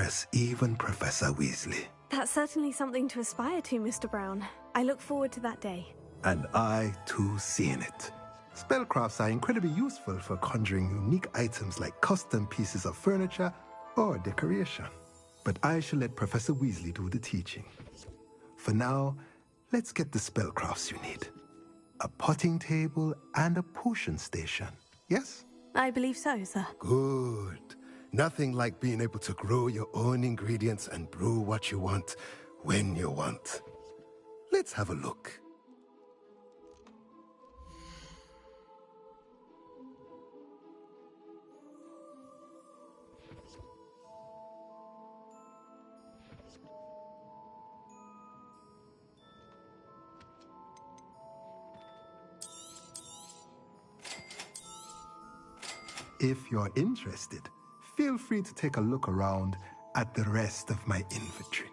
impress even Professor Weasley. That's certainly something to aspire to, Mr. Brown. I look forward to that day. And I, too, seeing it. Spellcrafts are incredibly useful for conjuring unique items like custom pieces of furniture or decoration. But I shall let Professor Weasley do the teaching. For now, let's get the spellcrafts you need. A potting table and a potion station, yes? I believe so, sir. Good. Nothing like being able to grow your own ingredients and brew what you want, when you want. Let's have a look. If you're interested, feel free to take a look around at the rest of my inventory.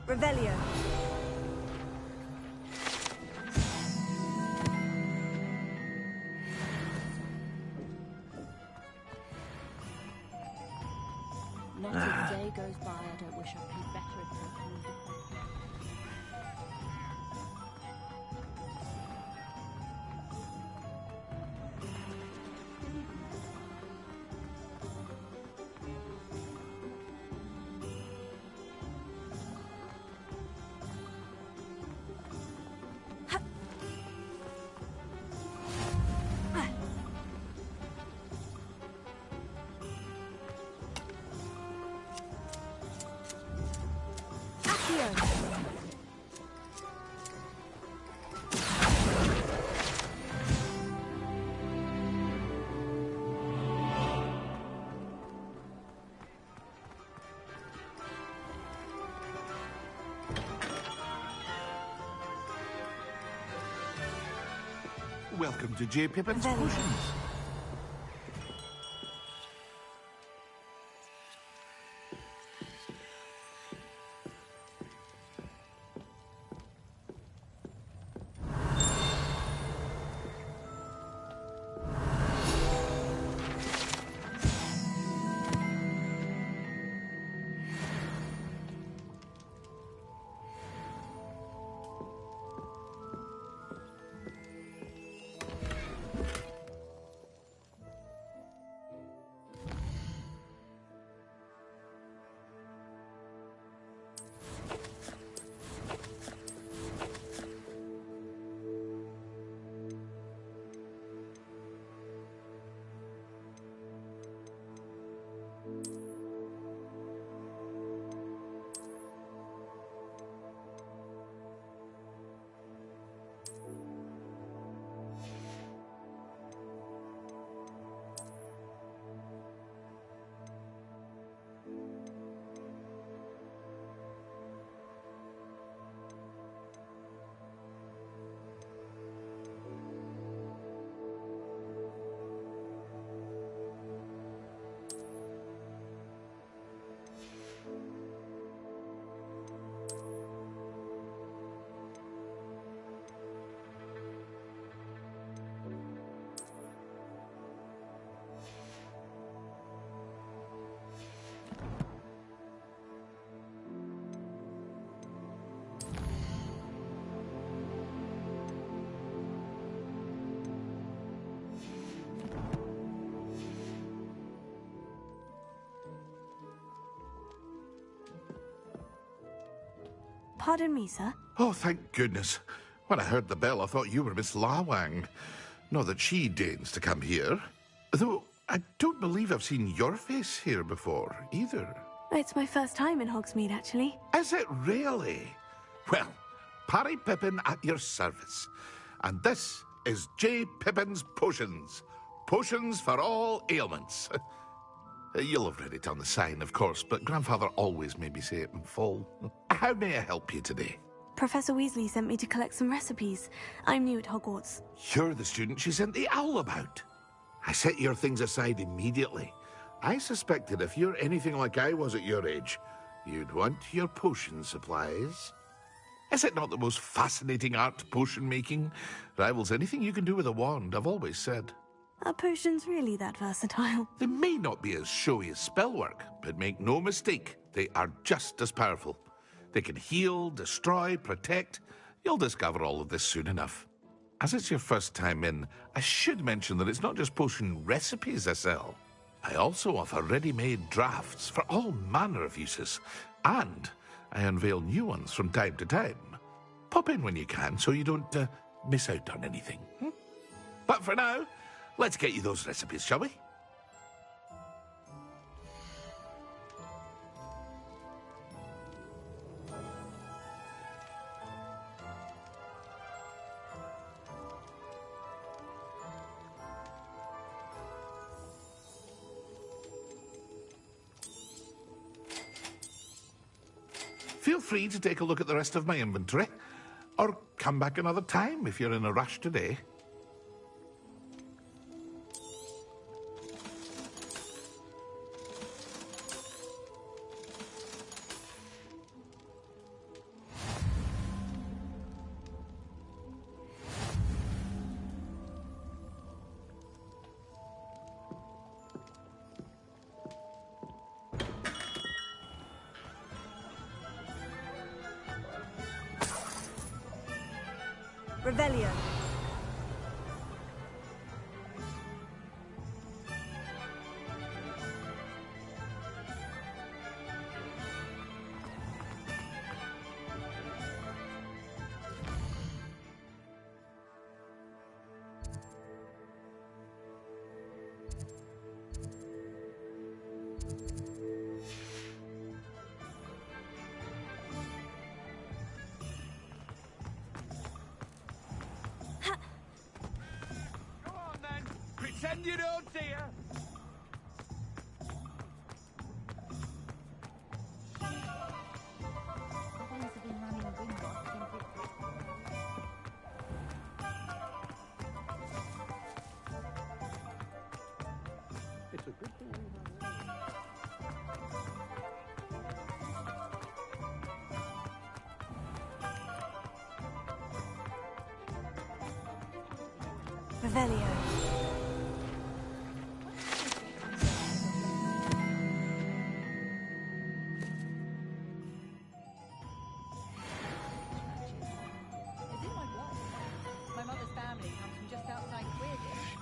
Revelio. Not a day goes by I don't wish I paid better attention. Welcome to J. Pippin's Potions. Pardon me, sir. Oh, thank goodness. When I heard the bell, I thought you were Miss Lawang. Not that she deigns to come here. Though, I don't believe I've seen your face here before, either. It's my first time in Hogsmeade, actually. Is it really? Well, Parry Pippin at your service. And this is J. Pippin's Potions. Potions for all ailments. You'll have read it on the sign, of course, but Grandfather always made me say it in full. How may I help you today? Professor Weasley sent me to collect some recipes. I'm new at Hogwarts. You're the student she sent the owl about. I set your things aside immediately. I suspected if you're anything like I was at your age, you'd want your potion supplies. Is it not the most fascinating art, potion making? Rivals anything you can do with a wand, I've always said. Are potions really that versatile? They may not be as showy as spellwork, but make no mistake, they are just as powerful. They can heal, destroy, protect. You'll discover all of this soon enough. As it's your first time in, I should mention that it's not just potion recipes I sell. I also offer ready-made drafts for all manner of uses, and I unveil new ones from time to time. Pop in when you can so you don't miss out on anything. But for now, let's get you those recipes, shall we? Feel free to take a look at the rest of my inventory, or come back another time if you're in a rush today. Revelio. Pretend you don't see her. Things have been running a window since It's a good thing we Revelio. It's in my blood. My mother's family comes from just outside Quidditch.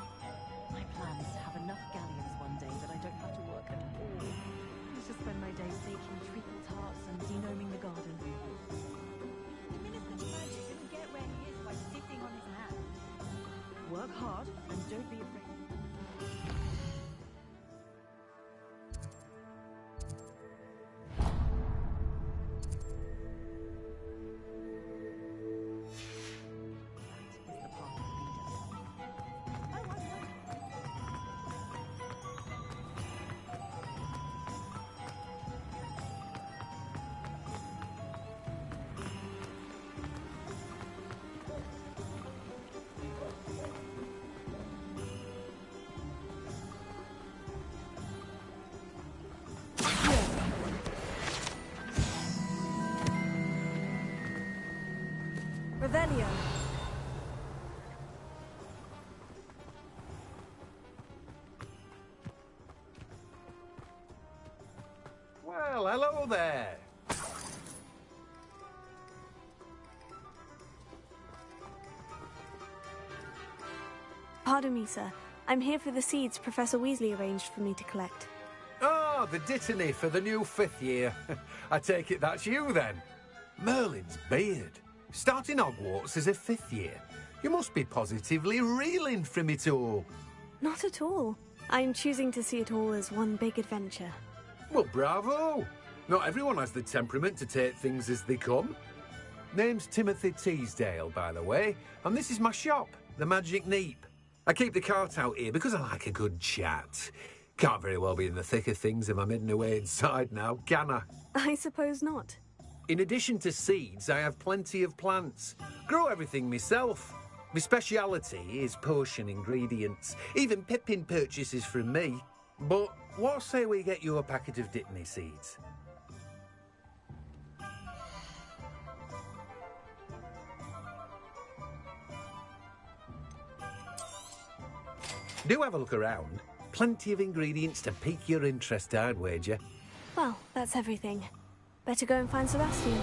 My plan is to have enough galleons one day that I don't have to work at all. I used to spend my days baking treacle tarts and denoming the garden. The Minister's magic didn't get where he is by sitting on his hands. Work hard and don't be afraid. That is the path of leaders. I wonder. Revelio. Well, hello there. Pardon me, sir. I'm here for the seeds Professor Weasley arranged for me to collect. Oh, the dittany for the new 5th year. I take it that's you then. Merlin's beard. Starting Hogwarts as a 5th year. You must be positively reeling from it all. Not at all. I'm choosing to see it all as one big adventure. Well, bravo! Not everyone has the temperament to take things as they come. Name's Timothy Teasdale, by the way, and this is my shop, the Magic Neep. I keep the cart out here because I like a good chat. Can't very well be in the thick of things if I'm hidden away inside now, can I? I suppose not. In addition to seeds, I have plenty of plants. Grow everything myself. My speciality is potion ingredients. Even Pippin purchases from me. But what say we get you a packet of Dipney seeds? Do have a look around. Plenty of ingredients to pique your interest, I'd wager. Well, that's everything. Better go and find Sebastian.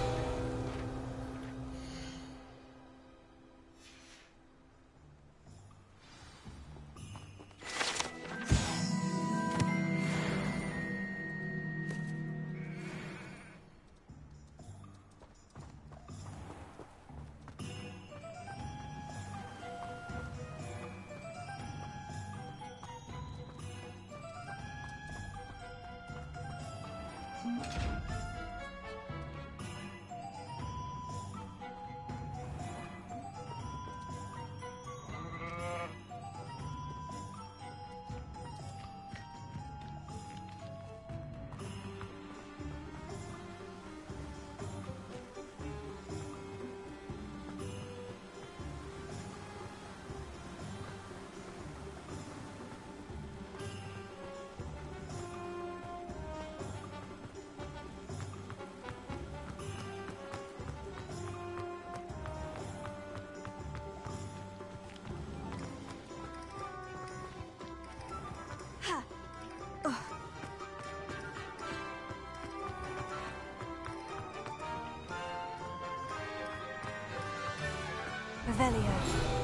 Revelio.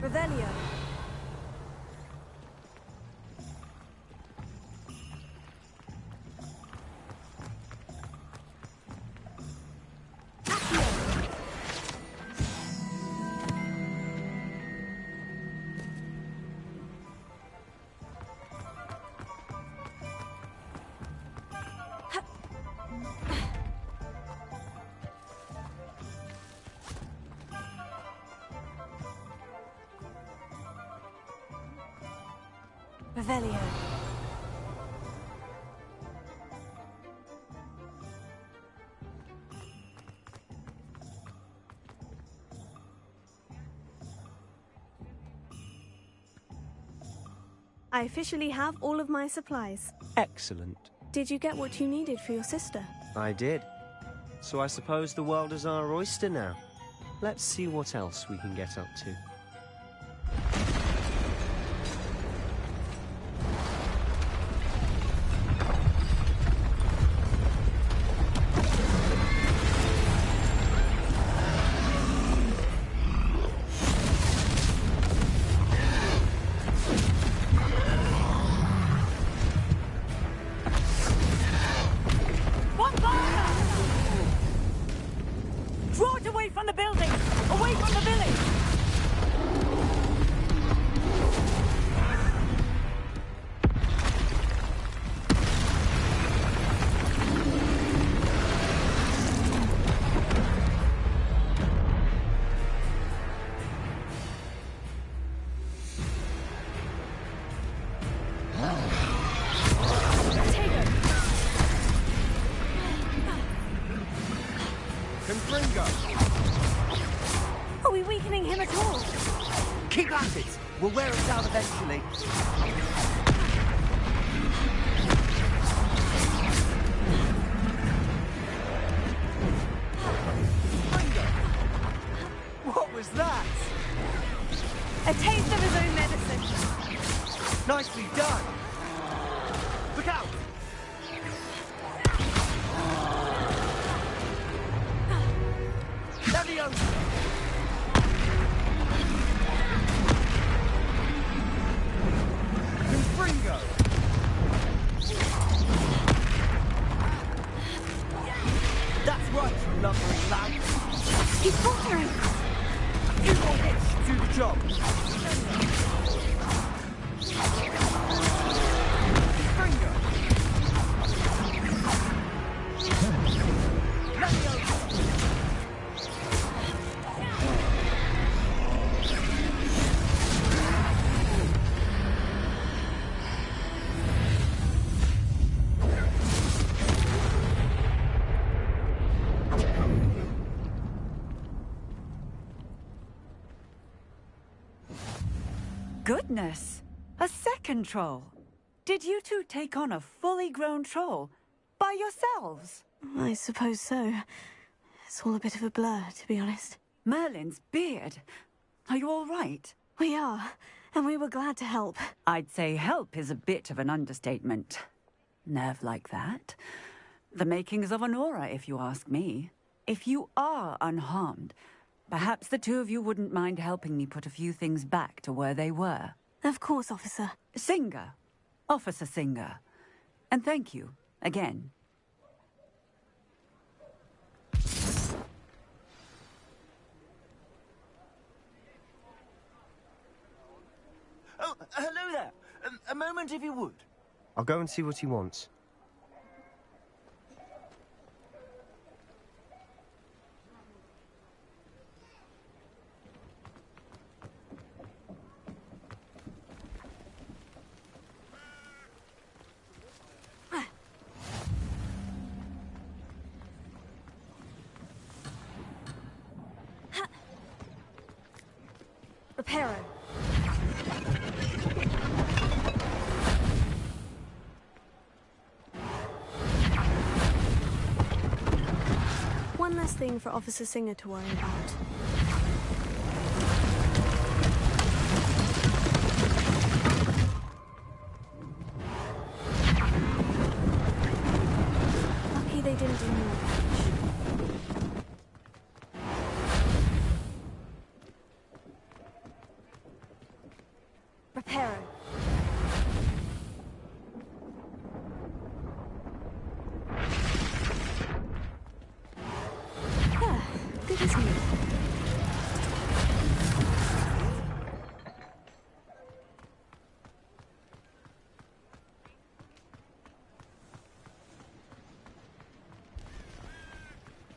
Revelio. Revelio. I officially have all of my supplies. Excellent. Did you get what you needed for your sister? I did. So I suppose the world is our oyster now. Let's see what else we can get up to. Are we weakening him at all? Keep at it! We'll wear it down eventually. What was that? A taste of his own medicine. Nicely done. Look out! Levio! Confringo! That's right, you lumbering lad. He's faltering. You will hit to the job. Confringo! Levio! Goodness! A second troll! Did you two take on a fully grown troll? By yourselves? I suppose so. It's all a bit of a blur, to be honest. Merlin's beard. Are you all right? We are, and we were glad to help. I'd say help is a bit of an understatement. Nerve like that. The makings of an aura, if you ask me. If you are unharmed, perhaps the two of you wouldn't mind helping me put a few things back to where they were. Of course, officer. Singer. Officer Singer. And thank you, again. Oh, hello there. A moment if you would. I'll go and see what he wants. Reparo. One less thing for Officer Singer to worry about. Lucky they didn't do more damage. Reparo. Good as new.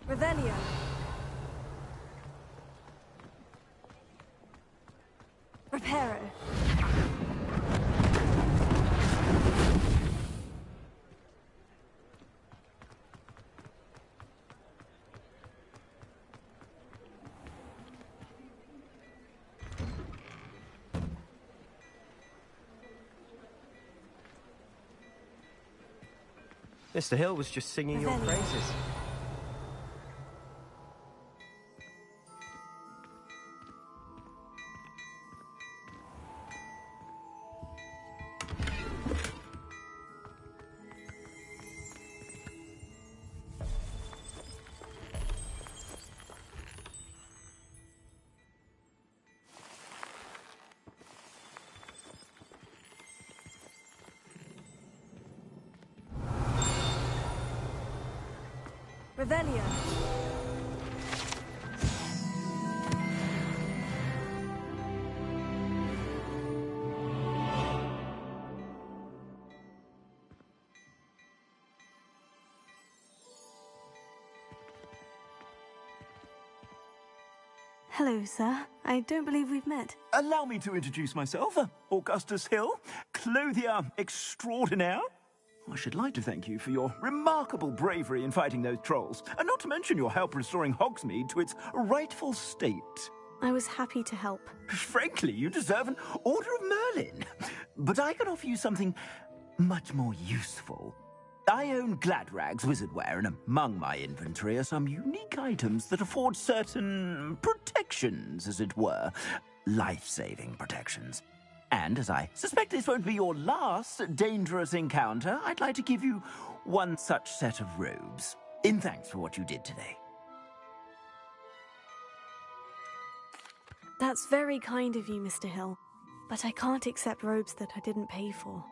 Revelio. Reparo. Mr. Hill was just singing your praises. Revelio. Hello, sir. I don't believe we've met. Allow me to introduce myself, Augustus Hill, clothier extraordinaire. I should like to thank you for your remarkable bravery in fighting those trolls, and not to mention your help restoring Hogsmeade to its rightful state. I was happy to help. Frankly, you deserve an Order of Merlin. But I can offer you something much more useful. I own Gladrag's wizardware, and among my inventory are some unique items that afford certain protections, as it were. Life-saving protections. And as I suspect this won't be your last dangerous encounter, I'd like to give you one such set of robes, in thanks for what you did today. That's very kind of you, Mr. Hill. But I can't accept robes that I didn't pay for.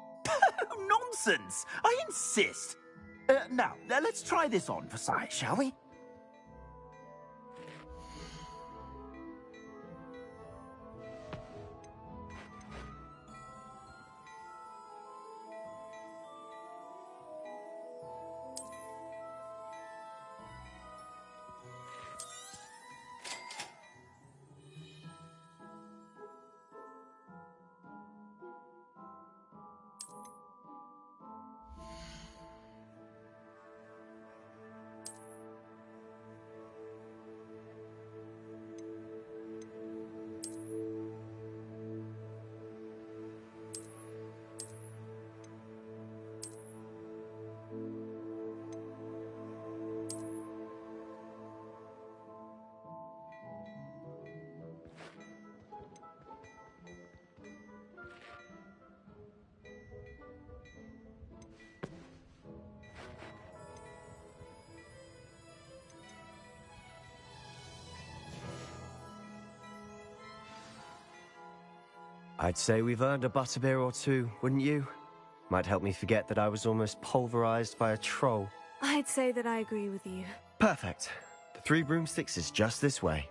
Nonsense! I insist! Now, let's try this on for size, shall we? I'd say we've earned a butterbeer or two, wouldn't you? Might help me forget that I was almost pulverized by a troll. I'd say that I agree with you. Perfect. The Three Broomsticks is just this way.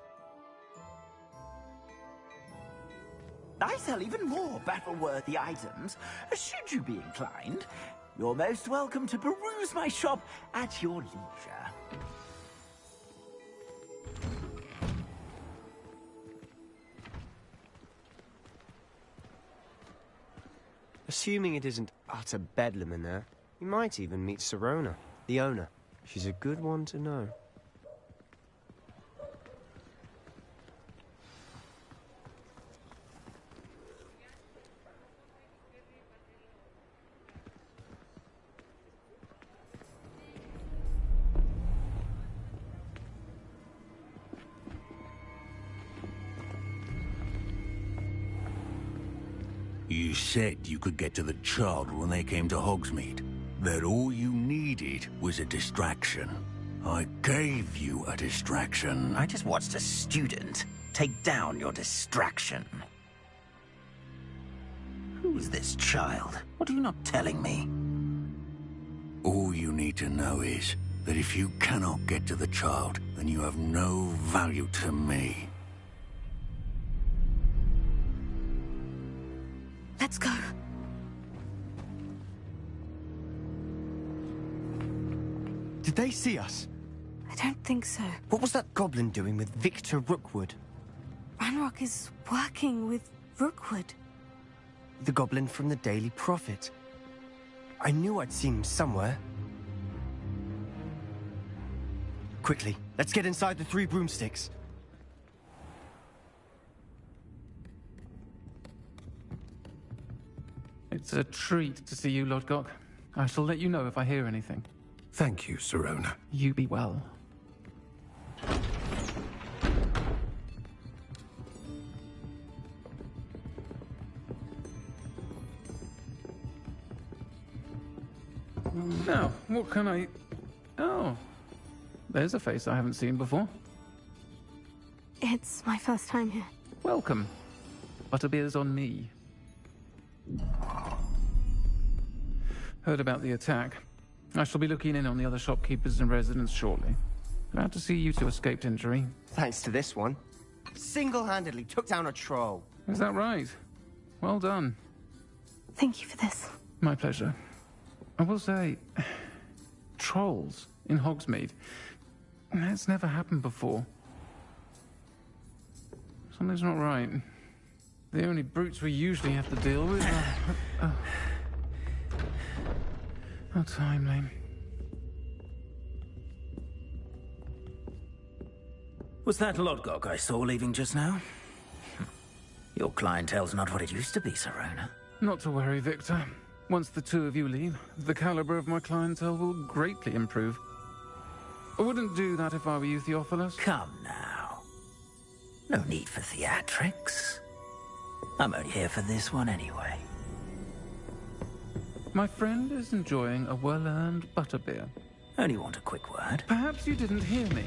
I sell even more battle-worthy items. Should you be inclined, you're most welcome to peruse my shop at your leisure. Assuming it isn't utter bedlam in there, you might even meet Sirona, the owner. She's a good one to know. You said you could get to the child when they came to Hogsmeade. That all you needed was a distraction. I gave you a distraction. I just watched a student take down your distraction. Who is this child? What are you not telling me? All you need to know is that if you cannot get to the child, then you have no value to me. Let's go. Did they see us? I don't think so. What was that goblin doing with Victor Rookwood? Ranrock is working with Rookwood. The goblin from the Daily Prophet. I knew I'd seen him somewhere. Quickly, let's get inside the Three Broomsticks. It's a treat to see you, Lodgok. I shall let you know if I hear anything. Thank you, Sirona. You be well. Now, what can I... Oh, there's a face I haven't seen before. It's my first time here. Welcome. Butterbeer's on me. Heard about the attack. I shall be looking in on the other shopkeepers and residents shortly. Glad to see you two escaped injury. Thanks to this one. Single-handedly took down a troll. Is that right? Well done. Thank you for this. My pleasure. I will say, trolls in Hogsmeade. That's never happened before. Something's not right. The only brutes we usually have to deal with are... How timely. Was that Lodgok I saw leaving just now? Your clientele's not what it used to be, Sirona. Not to worry, Victor. Once the two of you leave, the caliber of my clientele will greatly improve. I wouldn't do that if I were you, Theophilus. Come now. No need for theatrics. I'm only here for this one anyway. My friend is enjoying a well-earned butterbeer. Only want a quick word. Perhaps you didn't hear me.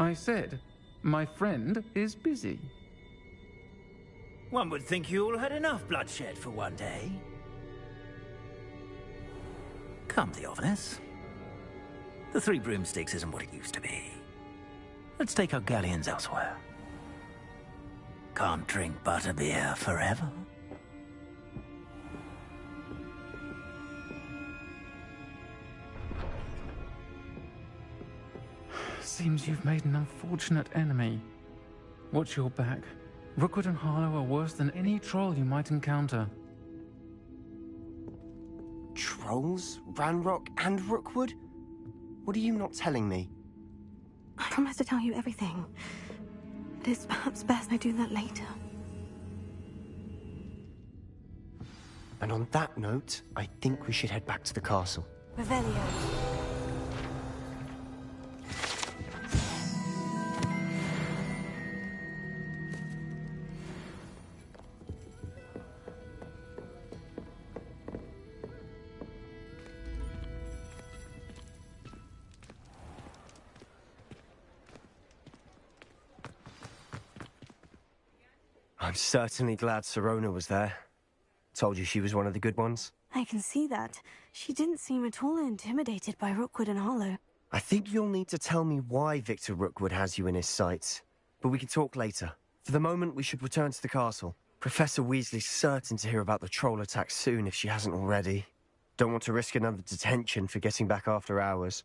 I said, my friend is busy. One would think you all had enough bloodshed for one day. Come, Theophilus. The Three Broomsticks isn't what it used to be. Let's take our galleons elsewhere. Can't drink butterbeer forever. Seems you've made an unfortunate enemy. Watch your back. Rookwood and Harlow are worse than any troll you might encounter. Trolls? Ranrock and Rookwood? What are you not telling me? I promise to tell you everything. It is perhaps best I do that later. And on that note, I think we should head back to the castle. Revelio. I'm certainly glad Sirona was there. Told you she was one of the good ones. I can see that. She didn't seem at all intimidated by Rookwood and Harlow. I think you'll need to tell me why Victor Rookwood has you in his sights. But we can talk later. For the moment, we should return to the castle. Professor Weasley's certain to hear about the troll attack soon if she hasn't already. Don't want to risk another detention for getting back after hours.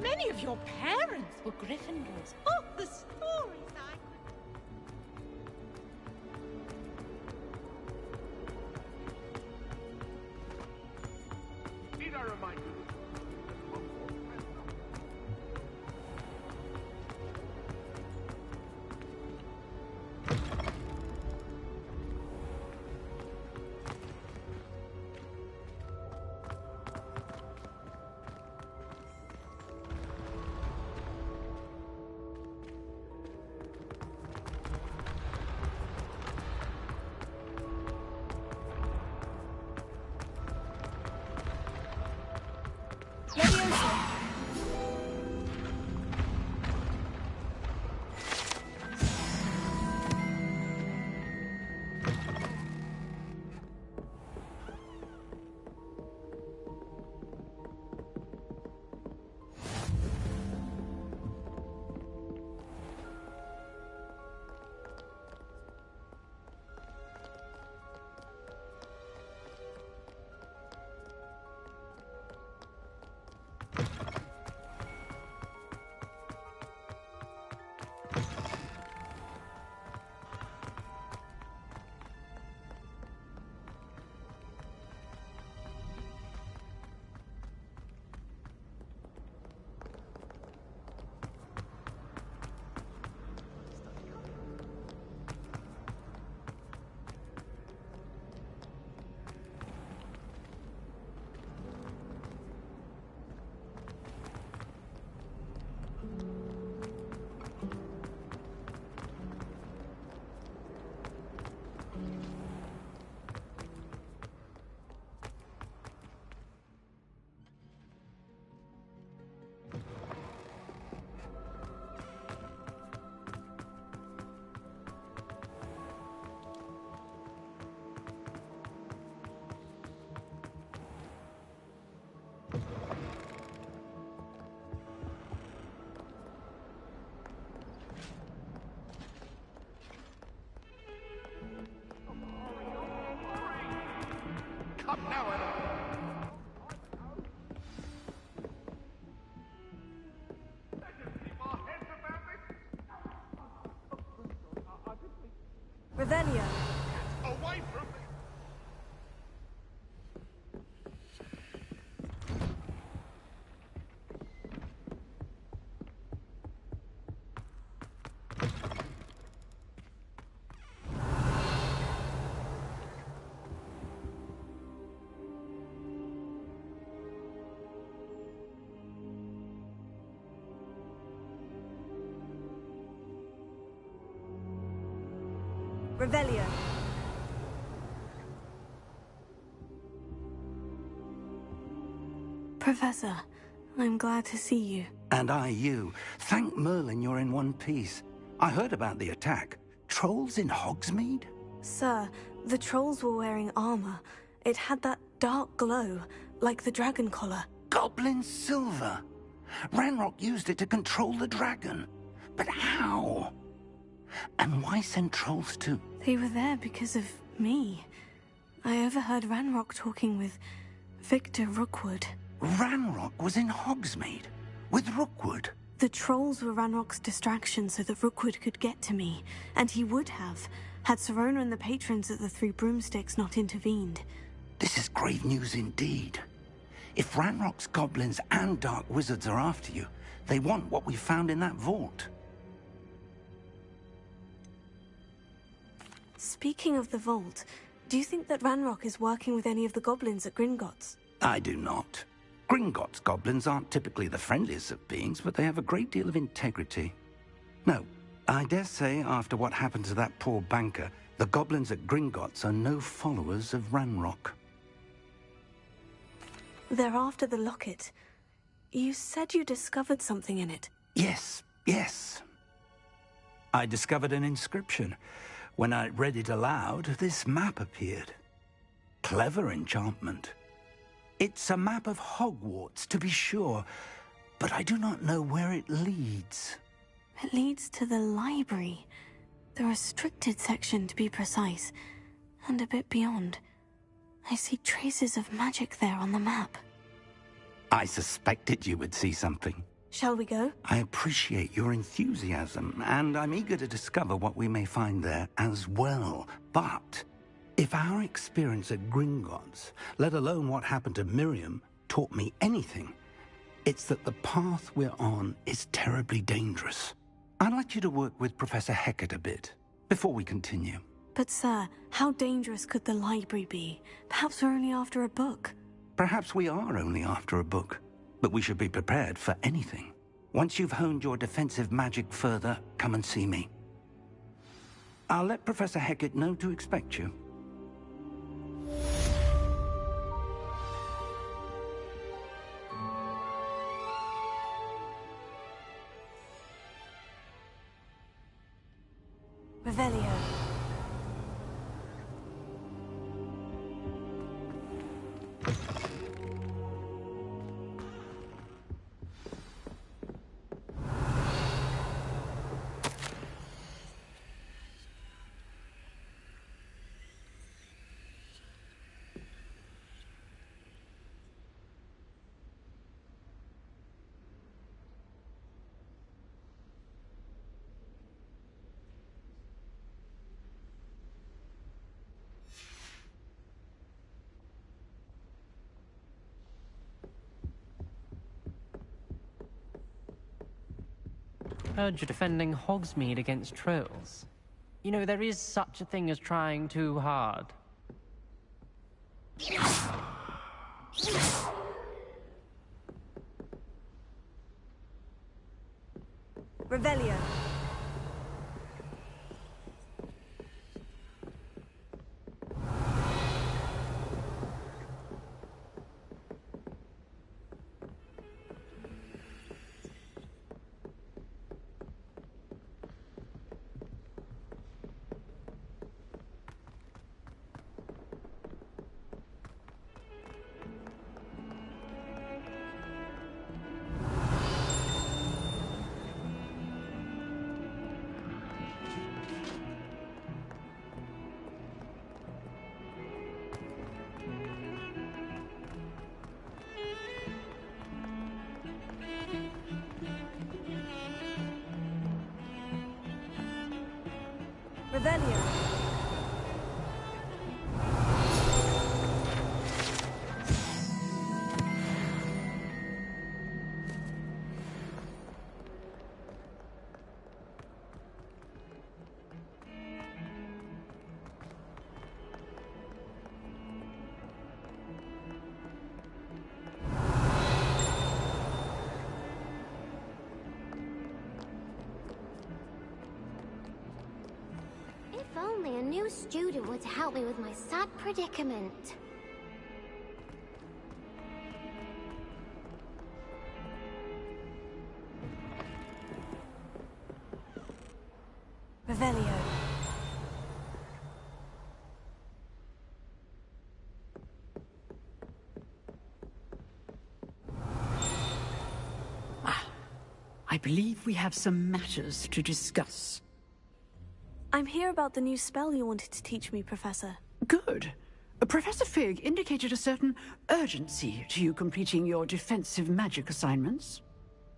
Many of your parents were Gryffindors. Oh, the stories I Come now, Ellen. Revelio. Away from me! Revelio. Professor, I'm glad to see you. And I you. Thank Merlin you're in one piece. I heard about the attack. Trolls in Hogsmeade? Sir, the trolls were wearing armor. It had that dark glow, like the dragon collar. Goblin silver. Ranrock used it to control the dragon. But how? And why send trolls too? They were there because of me. I overheard Ranrock talking with Victor Rookwood. Ranrock was in Hogsmeade with Rookwood. The trolls were Ranrock's distraction so that Rookwood could get to me, and he would have, had Sirona and the patrons at the Three Broomsticks not intervened. This is grave news indeed. If Ranrock's goblins and dark wizards are after you, they want what we found in that vault. Speaking of the vault, do you think that Ranrock is working with any of the goblins at Gringotts? I do not. Gringotts goblins aren't typically the friendliest of beings, but they have a great deal of integrity. No, I dare say after what happened to that poor banker, the goblins at Gringotts are no followers of Ranrock. They're after the locket. You said you discovered something in it. Yes. I discovered an inscription. When I read it aloud, this map appeared. Clever enchantment. It's a map of Hogwarts, to be sure, but I do not know where it leads. It leads to the library. The restricted section, to be precise, and a bit beyond. I see traces of magic there on the map. I suspected you would see something. Shall we go? I appreciate your enthusiasm, and I'm eager to discover what we may find there as well. But if our experience at Gringotts, let alone what happened to Miriam, taught me anything, it's that the path we're on is terribly dangerous. I'd like you to work with Professor Hecat a bit before we continue. But sir, how dangerous could the library be? Perhaps we're only after a book. Perhaps we are only after a book, but we should be prepared for anything. Once you've honed your defensive magic further, come and see me. I'll let Professor Hecat know to expect you. Revelio. Heard you're defending Hogsmeade against trolls. You know, there is such a thing as trying too hard. Revelio. Revelio. If only a new student were to help me with my sad predicament. Revelio. I believe we have some matters to discuss. I'm here about the new spell you wanted to teach me, Professor. Good. Professor Fig indicated a certain urgency to you completing your defensive magic assignments.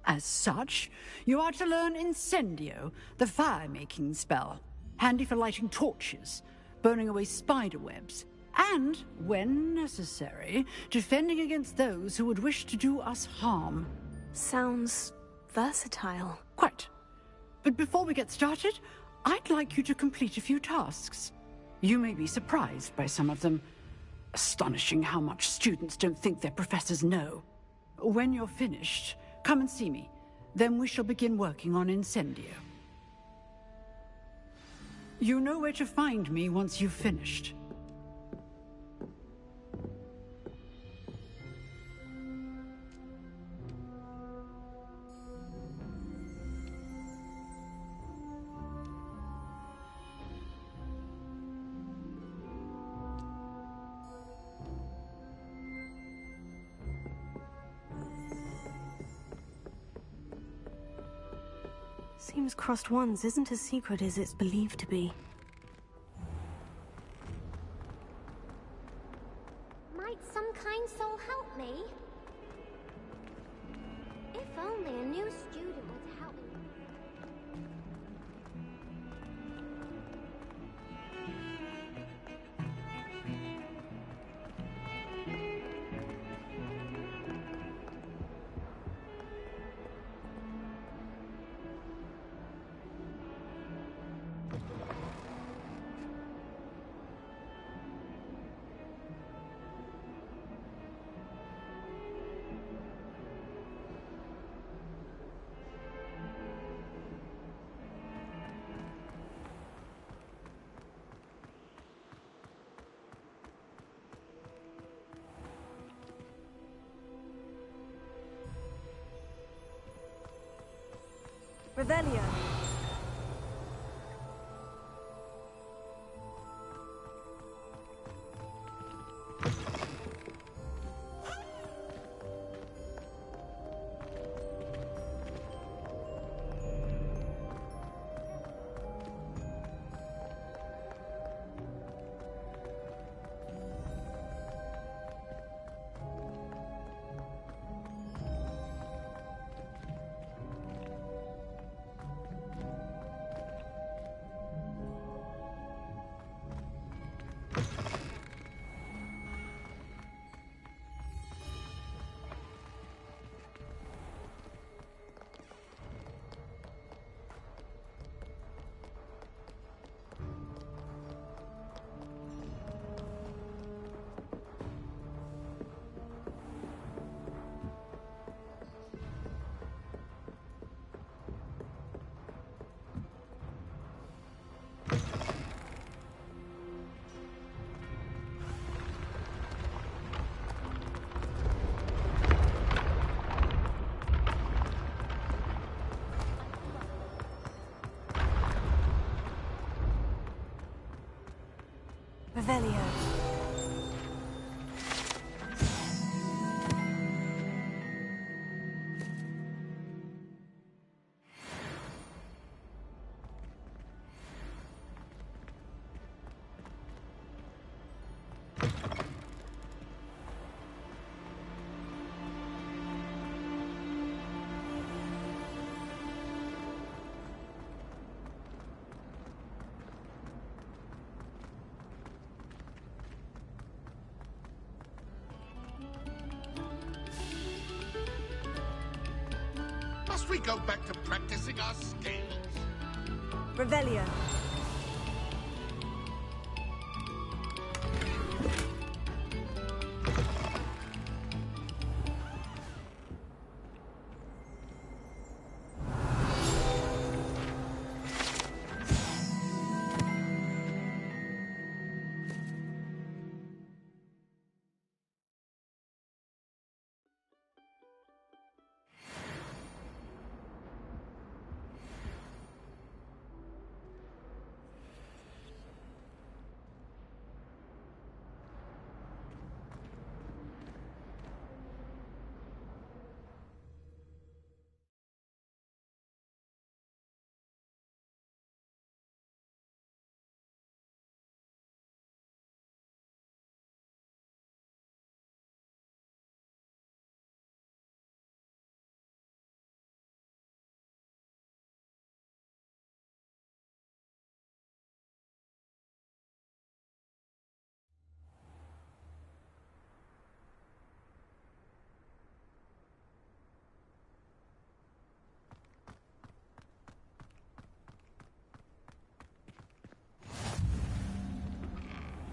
As such, you are to learn Incendio, the fire-making spell, handy for lighting torches, burning away spider webs, and, when necessary, defending against those who would wish to do us harm. Sounds versatile. Quite. But before we get started, I'd like you to complete a few tasks. You may be surprised by some of them. Astonishing how much students don't think their professors know. When you're finished, come and see me. Then we shall begin working on Incendio. You know where to find me once you've finished. Seems Crossed Wands isn't as secret as it's believed to be. Might some kind soul help me? If only a new student were to help me. Revelio. Revelio. Must we go back to practicing our skills? Revelio.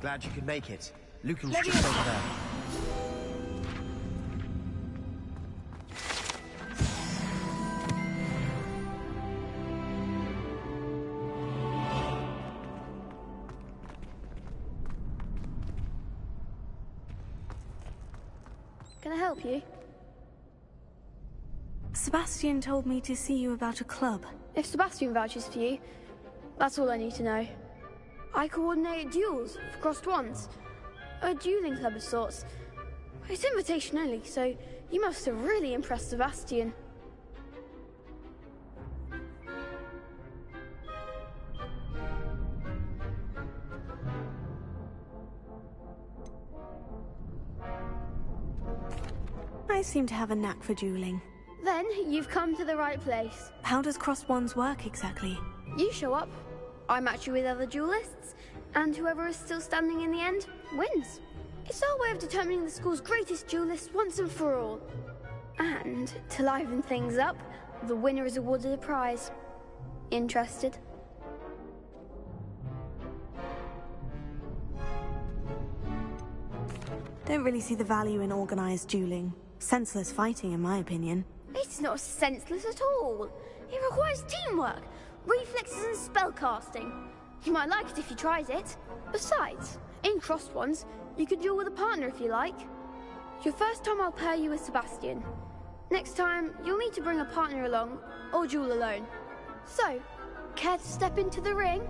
Glad you could make it. Lucan's just over there. Can I help you? Sebastian told me to see you about a club. If Sebastian vouches for you, that's all I need to know. I coordinate duels for Crossed Wands. A dueling club of sorts. It's invitation only, so you must have really impressed Sebastian. I seem to have a knack for dueling. Then you've come to the right place. How does Crossed Wands work exactly? You show up, I match you with other duelists, and whoever is still standing in the end wins. It's our way of determining the school's greatest duelist once and for all. And to liven things up, the winner is awarded a prize. Interested? Don't really see the value in organized dueling. Senseless fighting, in my opinion. It's not senseless at all. It requires teamwork, reflexes and spellcasting. You might like it if you tried it. Besides, in Crossed Wands, you could duel with a partner if you like. Your first time I'll pair you with Sebastian. Next time, you'll need to bring a partner along, or duel alone. So, care to step into the ring?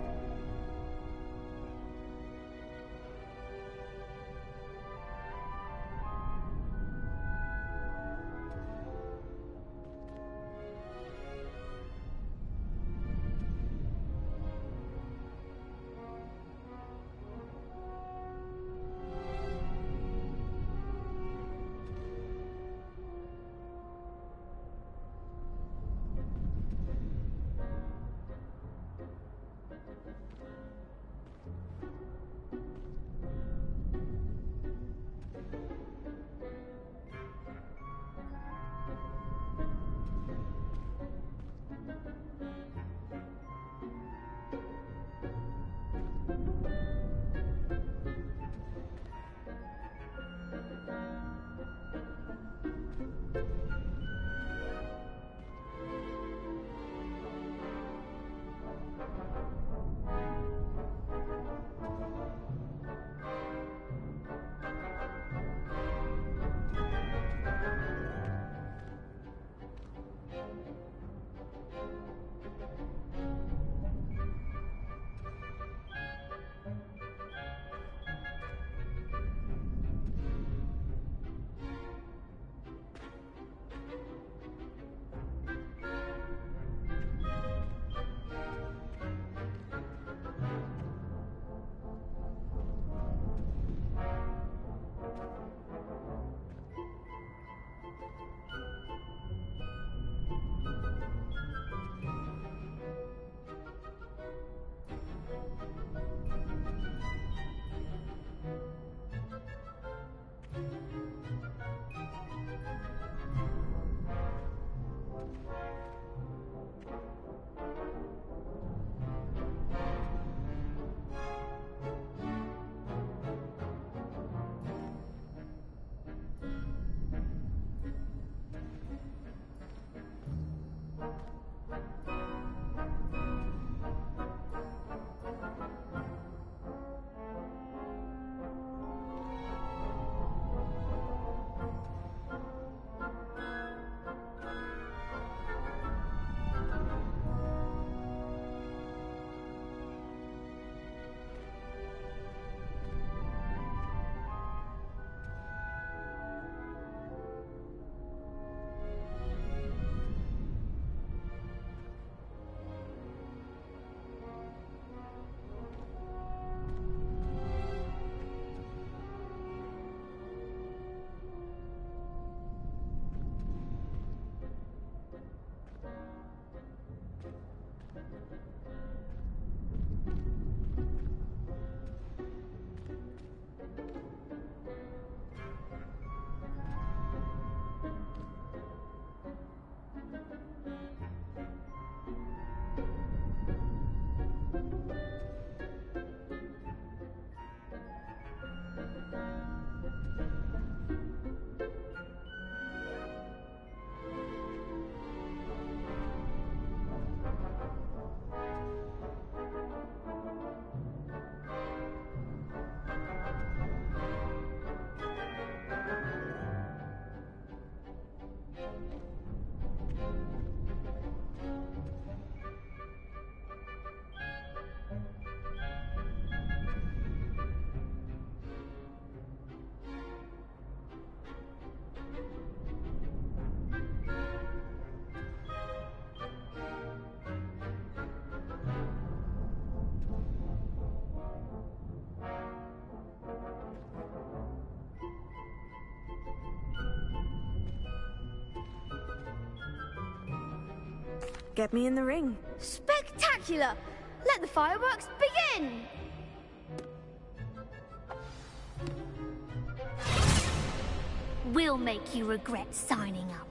Get me in the ring. Spectacular! Let the fireworks begin! We'll make you regret signing up.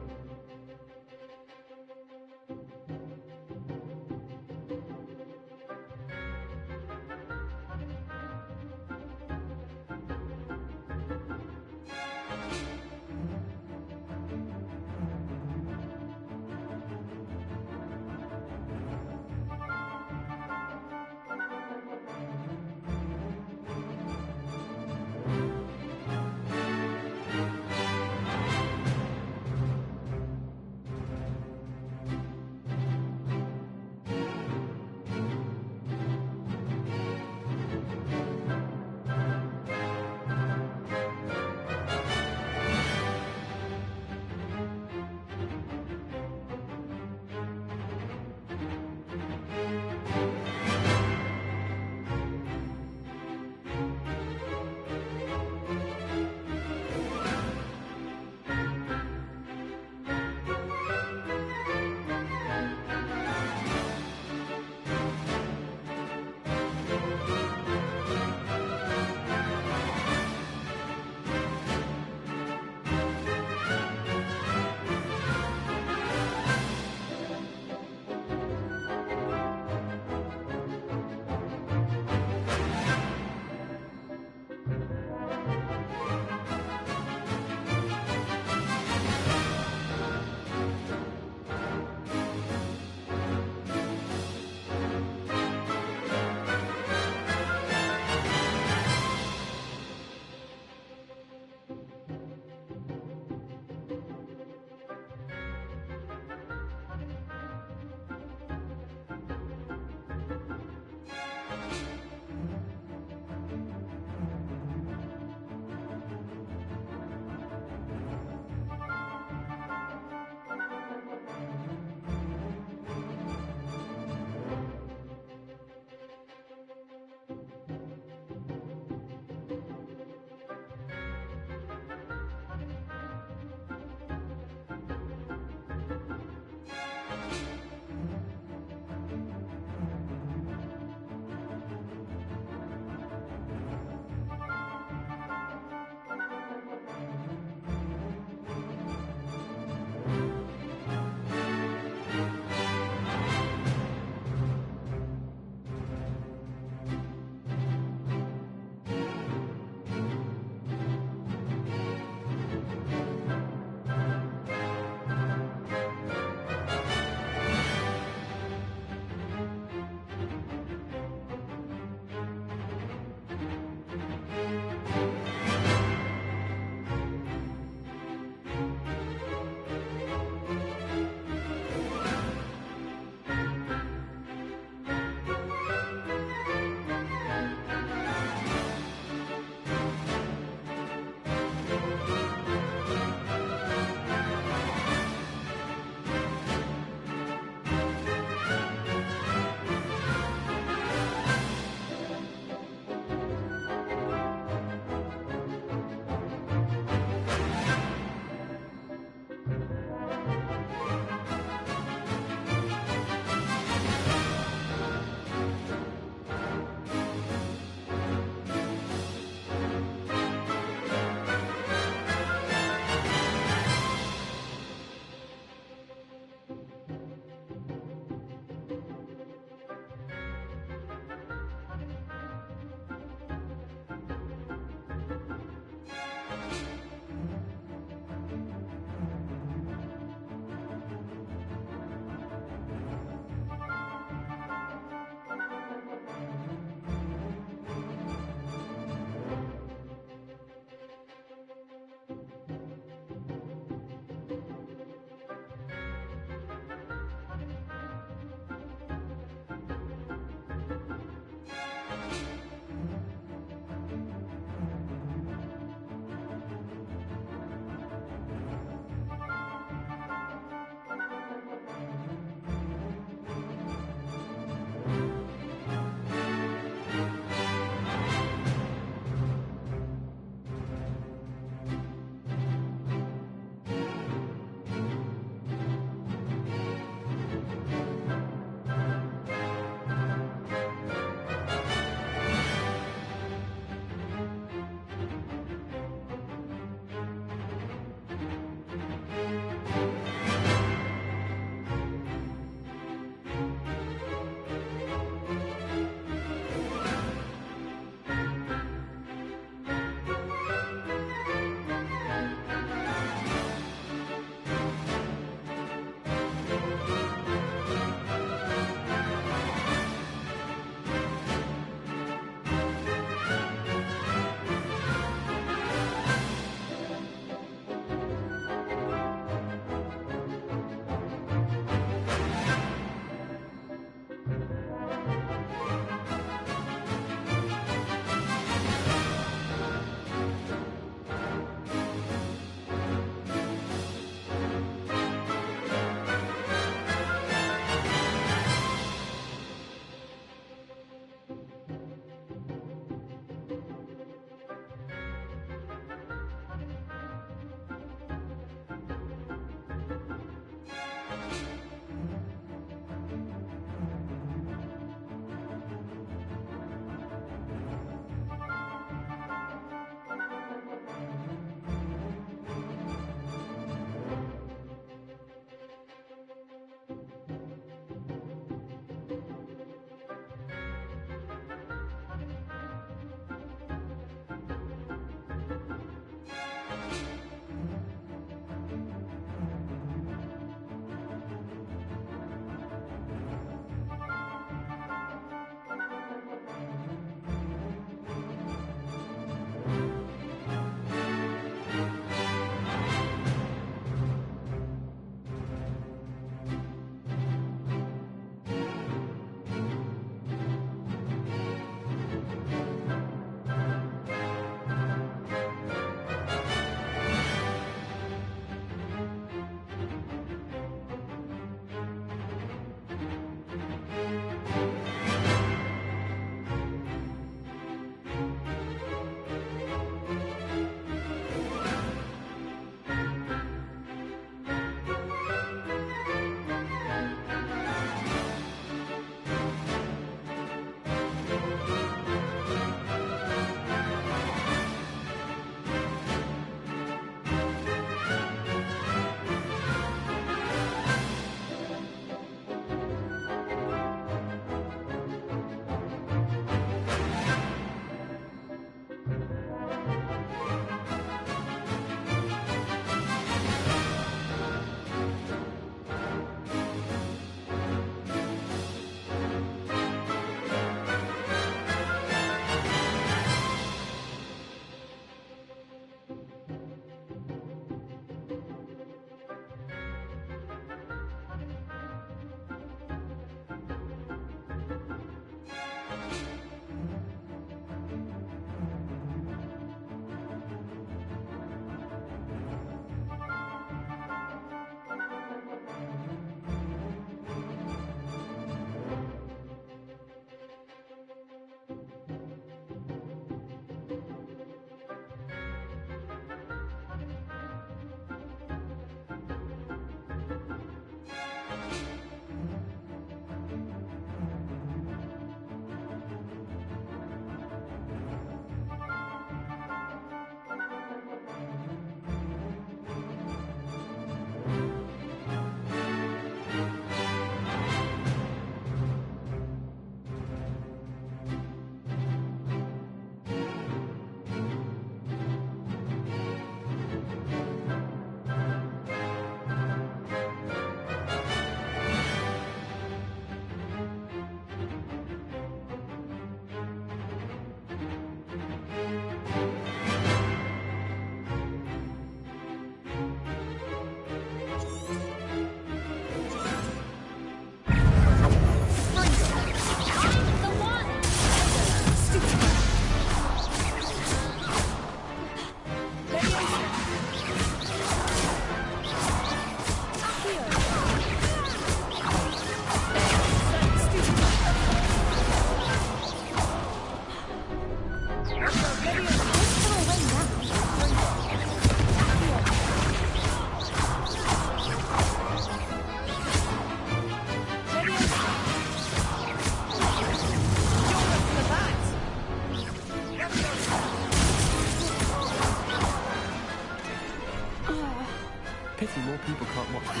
Pity more people can't watch the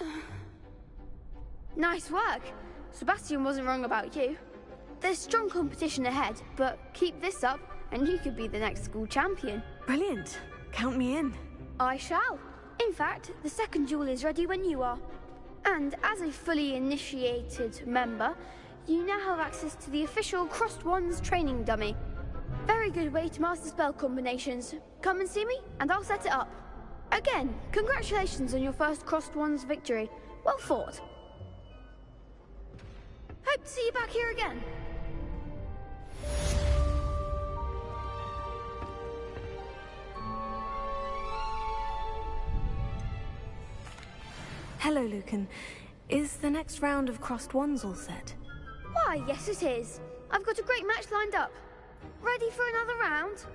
duels. Nice work. Sebastian wasn't wrong about you. There's strong competition ahead, but keep this up and you could be the next school champion. Brilliant. Count me in. I shall. In fact, the second duel is ready when you are. And as a fully initiated member, you now have access to the official Crossed Wands training dummy. Very good way to master spell combinations. Come and see me, and I'll set it up. Again, congratulations on your first Crossed Wands victory. Well fought. Hope to see you back here again. Hello, Lucan. Is the next round of Crossed Wands all set? Why, yes it is. I've got a great match lined up. Ready for another round?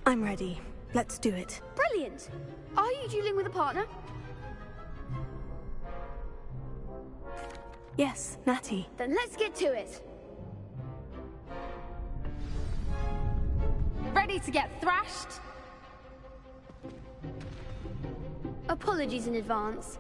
I'm ready. Let's do it. Brilliant. Are you dueling with a partner? Yes, Natty. Then let's get to it. Ready to get thrashed? Apologies in advance.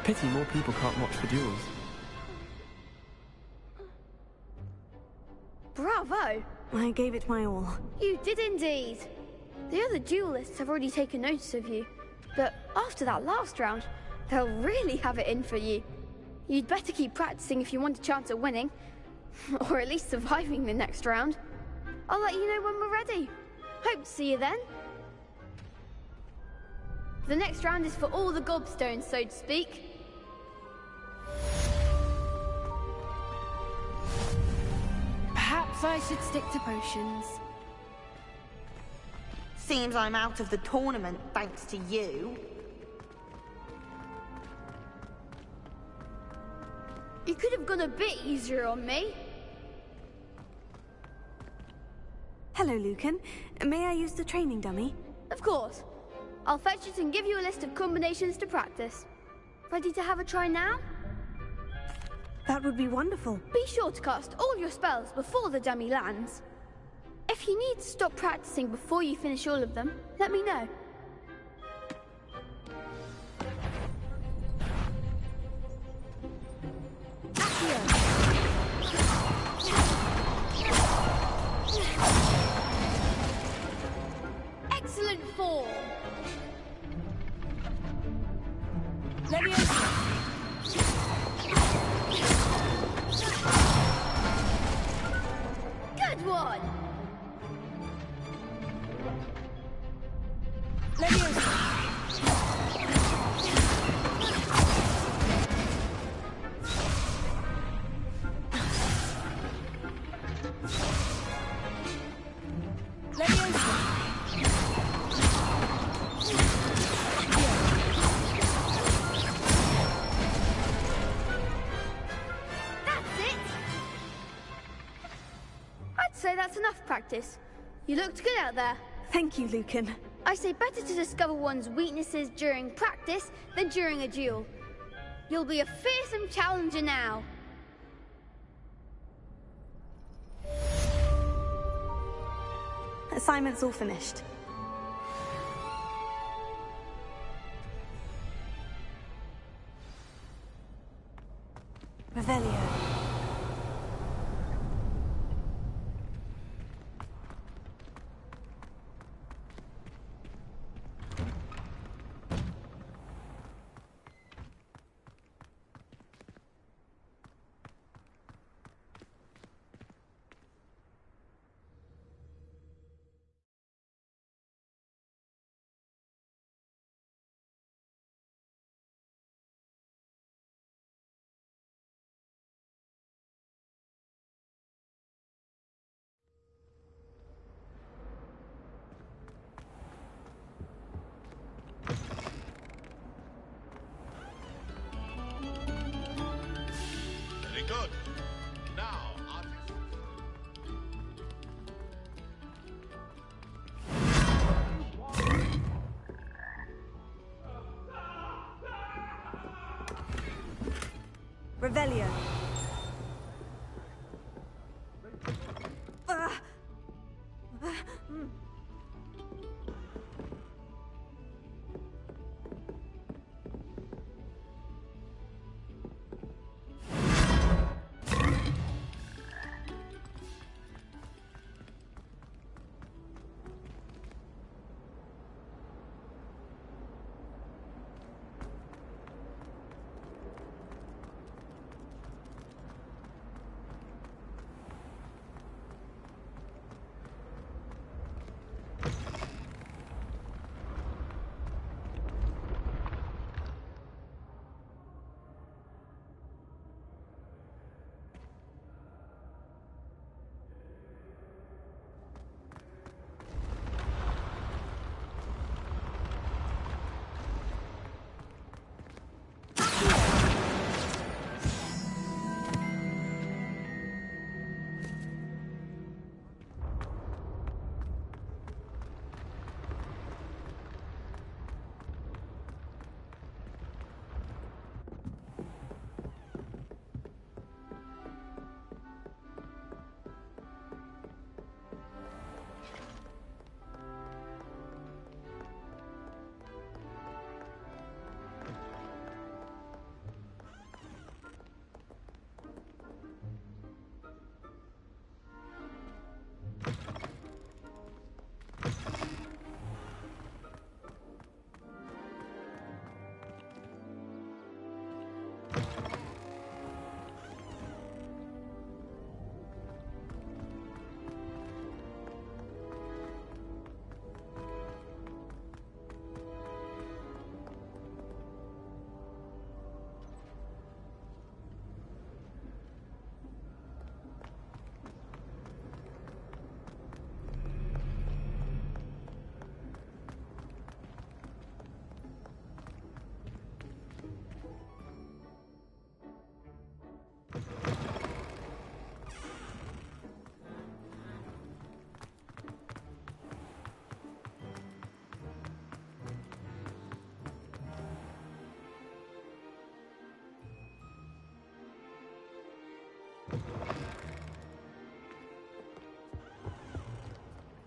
Pity more people can't watch the duels. Bravo! I gave it my all. You did indeed. The other duelists have already taken notice of you, but after that last round, they'll really have it in for you. You'd better keep practicing if you want a chance at winning, or at least surviving the next round. I'll let you know when we're ready. Hope to see you then. The next round is for all the gobstones, so to speak. Perhaps I should stick to potions. Seems I'm out of the tournament thanks to you. You could have gone a bit easier on me. Hello, Lucan. May I use the training dummy? Of course. I'll fetch it and give you a list of combinations to practice. Ready to have a try now? That would be wonderful. Be sure to cast all your spells before the dummy lands. If you need to stop practicing before you finish all of them, let me know. Excellent form. Good one. That's enough practice. You looked good out there. Thank you, Lucan. I say better to discover one's weaknesses during practice than during a duel. You'll be a fearsome challenger now. Assignment's all finished. Revelio. Very good. Now, artist. Revelio.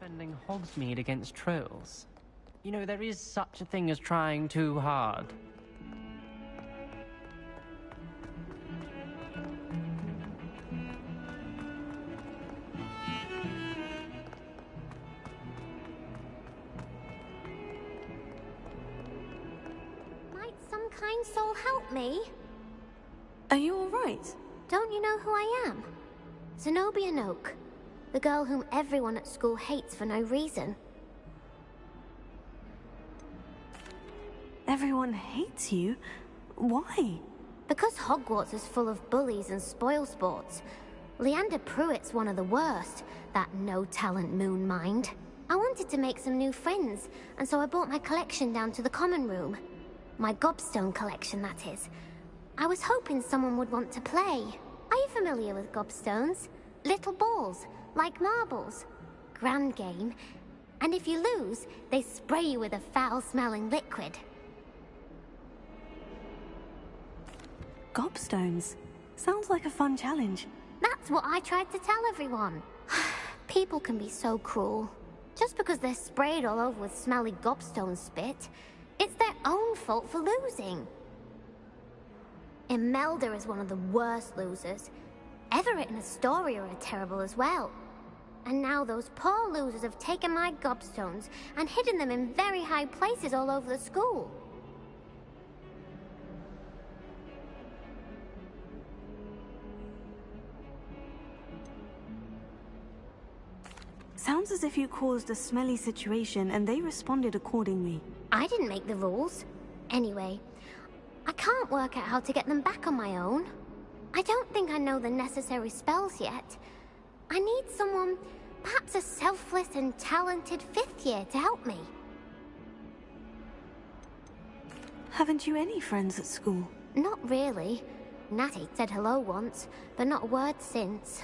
Defending Hogsmeade against trolls. You know, there is such a thing as trying too hard. Might some kind soul help me? Are you alright? Don't you know who I am? Zenobia Noak. The girl whom everyone at school hates for no reason. Everyone hates you? Why? Because Hogwarts is full of bullies and spoilsports. Leander Pruitt's one of the worst, that no-talent moon mind. I wanted to make some new friends, and so I brought my collection down to the common room. My gobstone collection, that is. I was hoping someone would want to play. Are you familiar with gobstones? Little balls, like marbles. Grand game. And if you lose, they spray you with a foul-smelling liquid. Gobstones? Sounds like a fun challenge. That's what I tried to tell everyone. People can be so cruel. Just because they're sprayed all over with smelly gobstone spit, it's their own fault for losing. Imelda is one of the worst losers. Everett and Astoria are terrible as well. And now those poor losers have taken my gobstones and hidden them in very high places all over the school. Sounds as if you caused a smelly situation and they responded accordingly. I didn't make the rules. Anyway, I can't work out how to get them back on my own. I don't think I know the necessary spells yet. I need someone, perhaps a selfless and talented 5th year to help me. Haven't you any friends at school? Not really. Natty said hello once, but not a word since.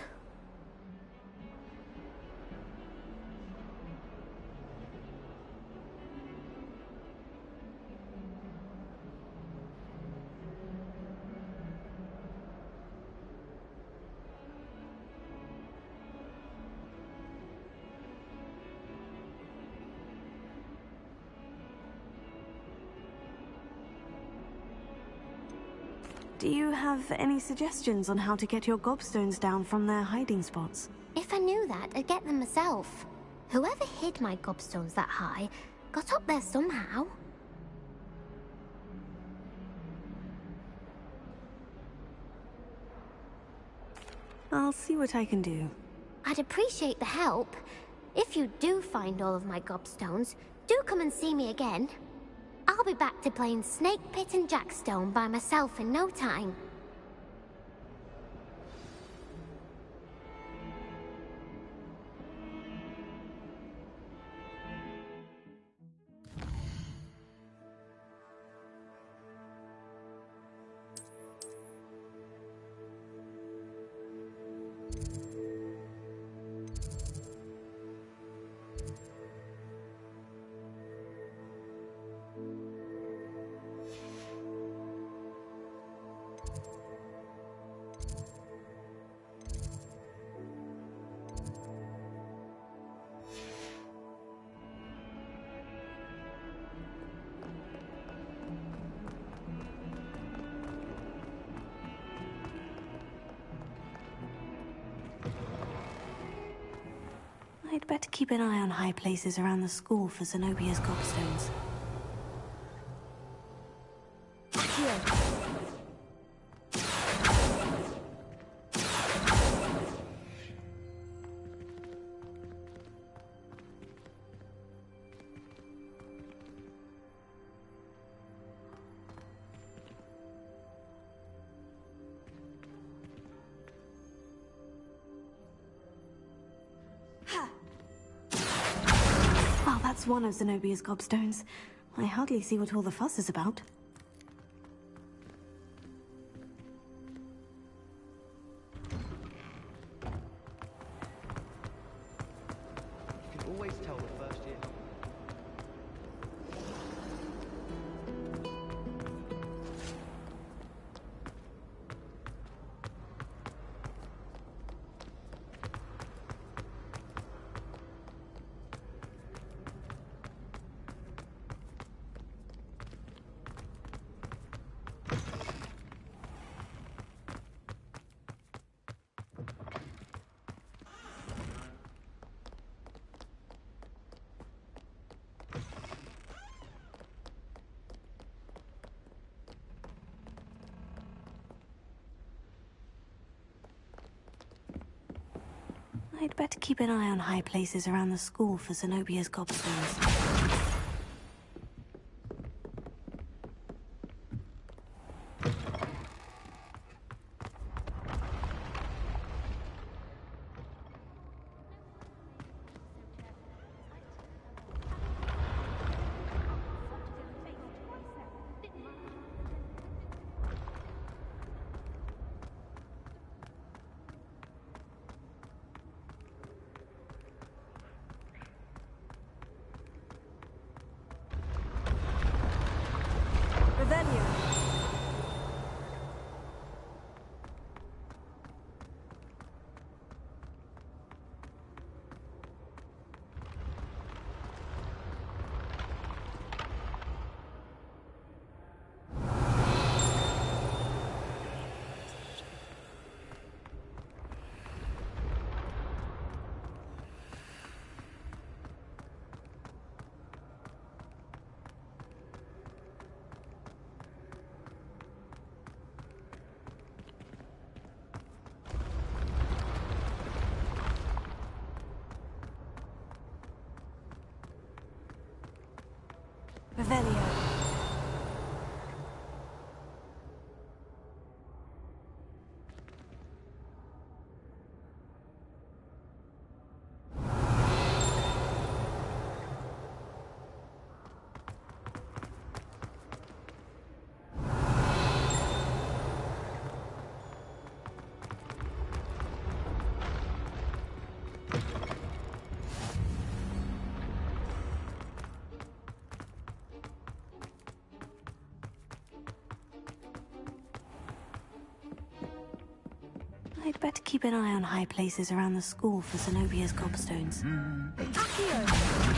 Do you have any suggestions on how to get your gobstones down from their hiding spots? If I knew that, I'd get them myself. Whoever hid my gobstones that high got up there somehow. I'll see what I can do. I'd appreciate the help. If you do find all of my gobstones, do come and see me again. I'll be back to playing Snake Pit and Jackstone by myself in no time. I'd better keep an eye on high places around the school for Zenobia's gobstones. Well, that's one of Zenobia's gobstones. I hardly see what all the fuss is about. You can always tell the first year. I'd better keep an eye on high places around the school for Zenobia's gobstones. Revelio. I'd better keep an eye on high places around the school for Zenobia's gobstones. Accio!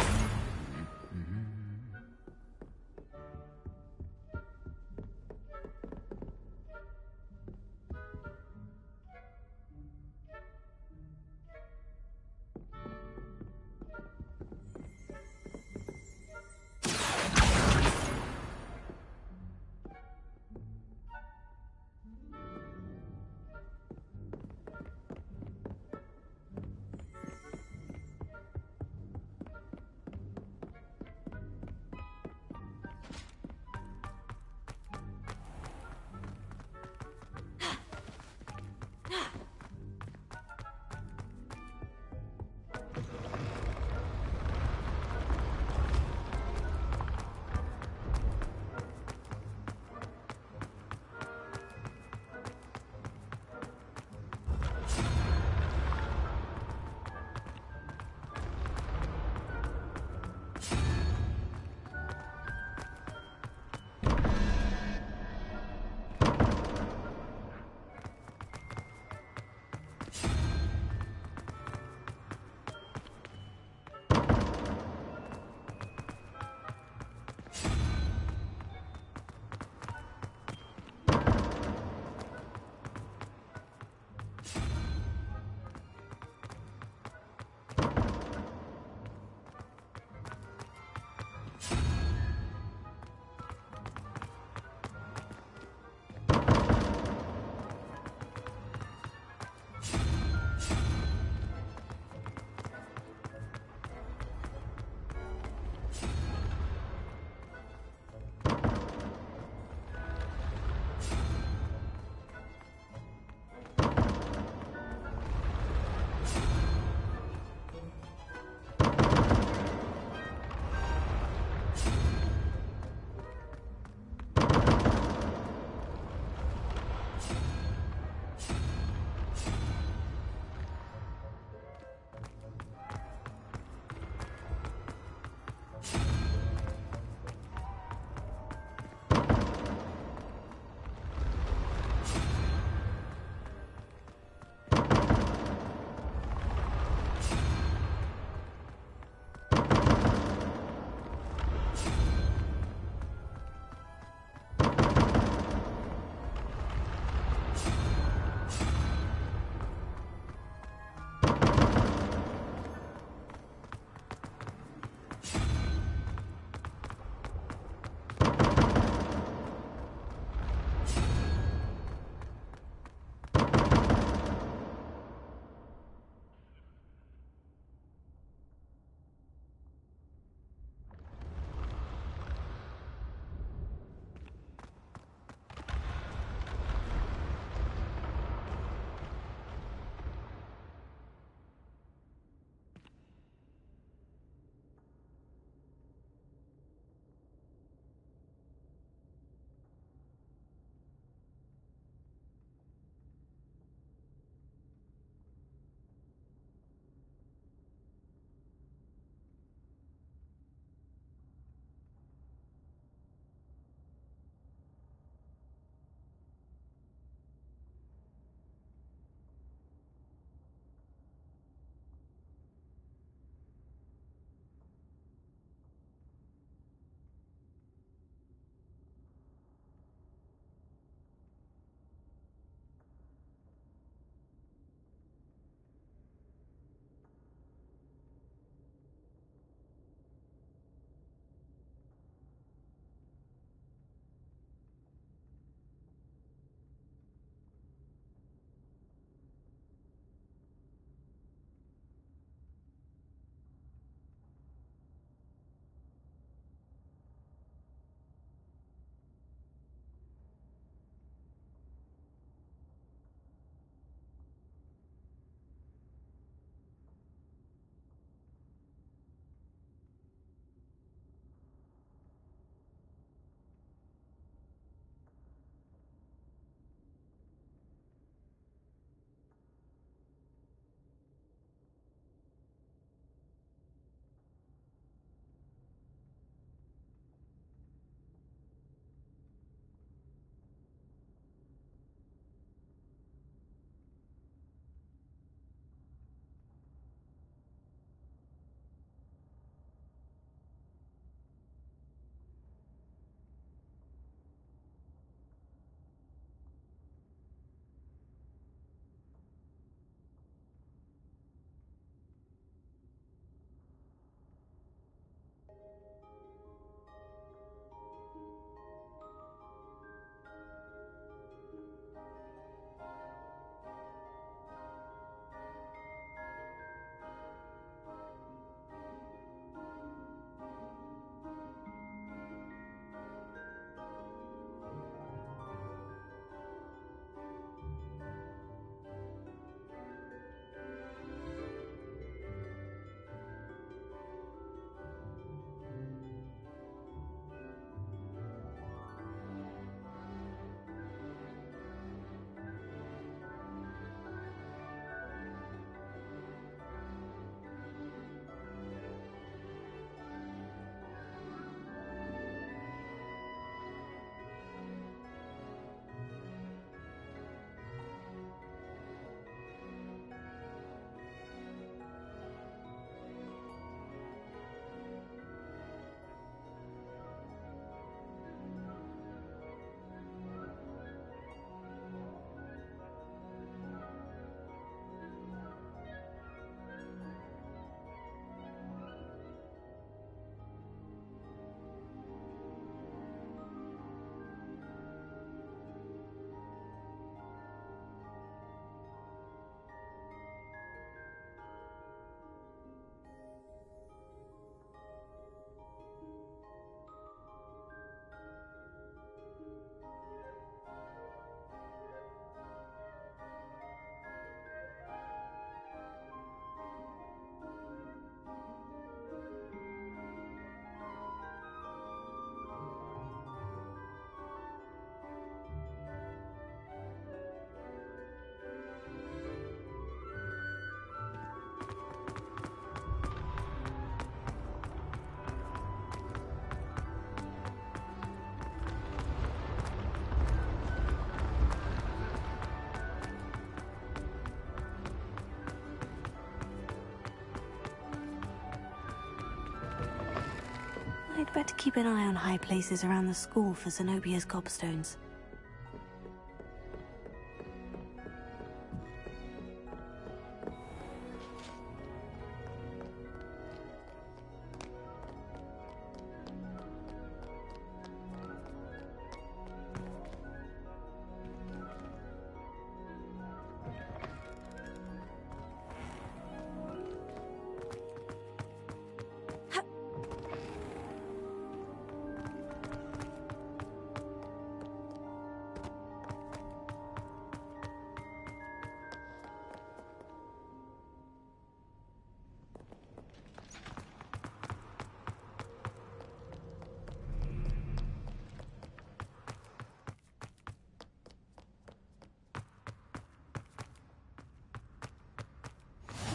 I'd better keep an eye on high places around the school for Zenobia's gobstones.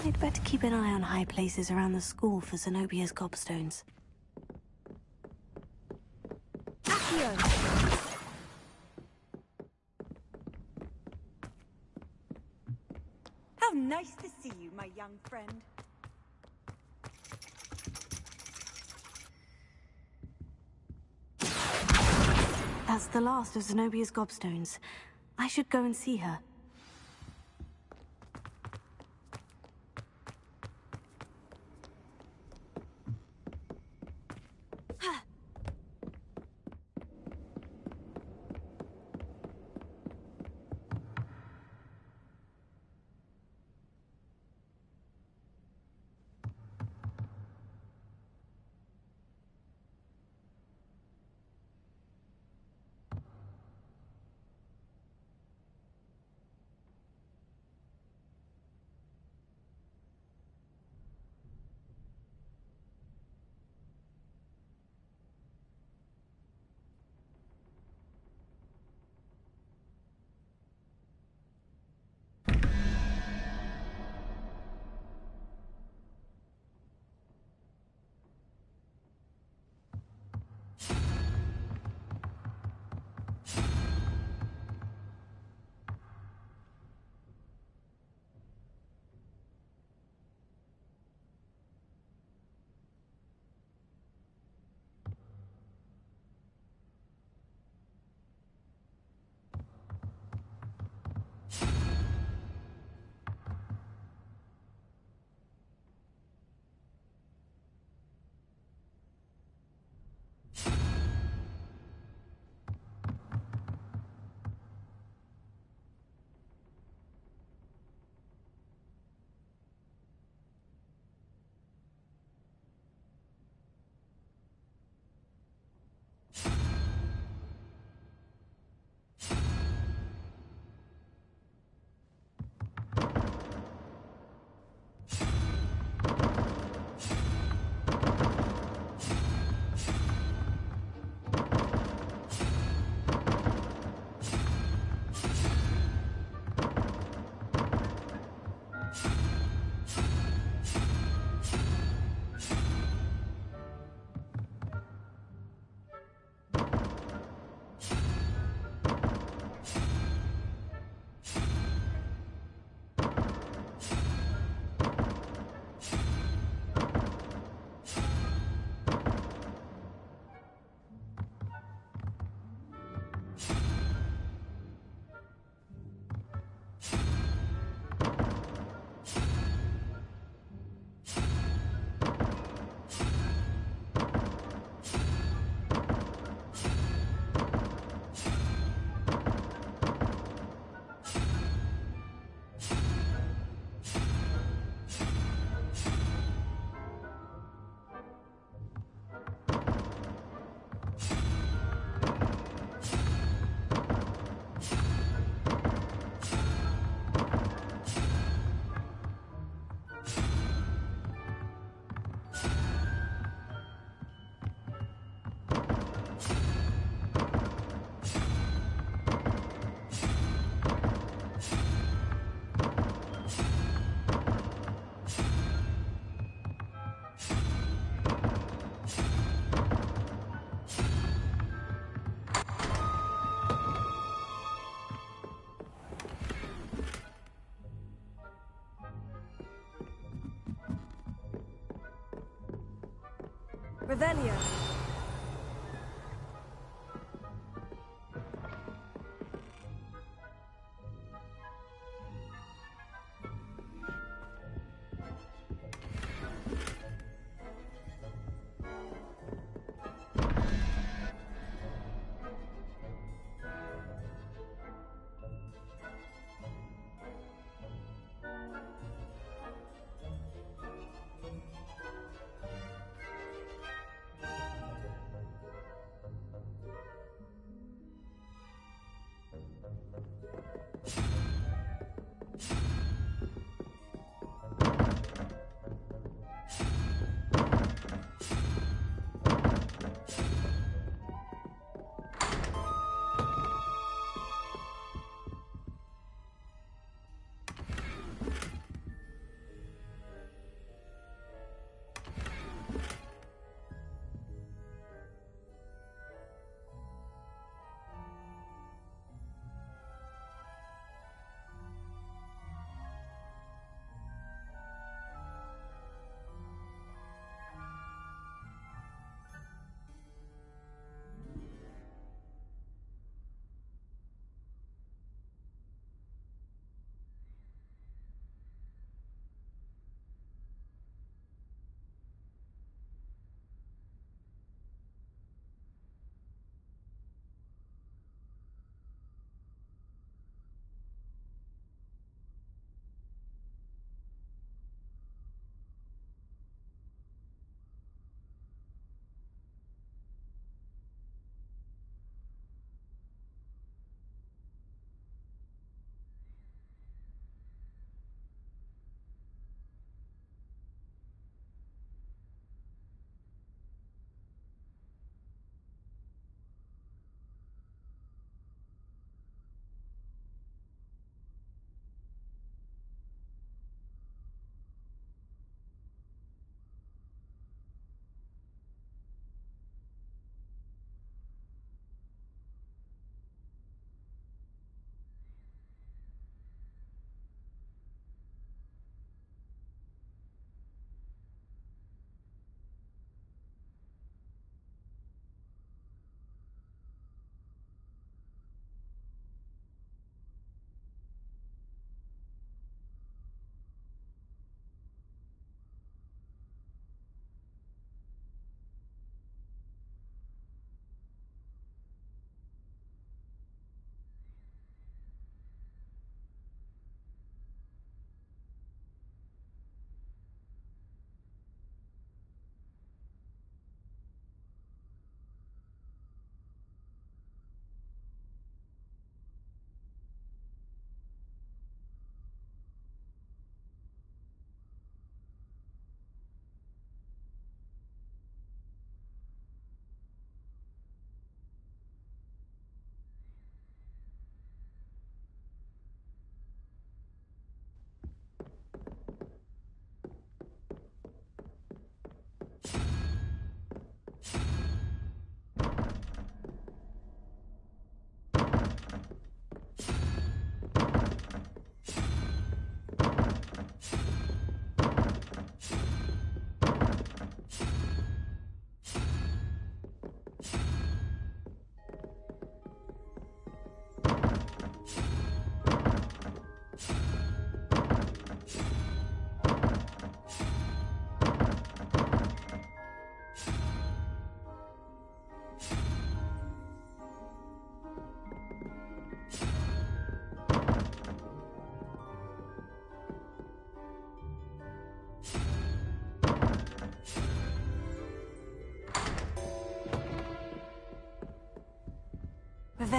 I'd better keep an eye on high places around the school for Zenobia's gobstones. Accio! How nice to see you, my young friend. That's the last of Zenobia's gobstones. I should go and see her. Revelio.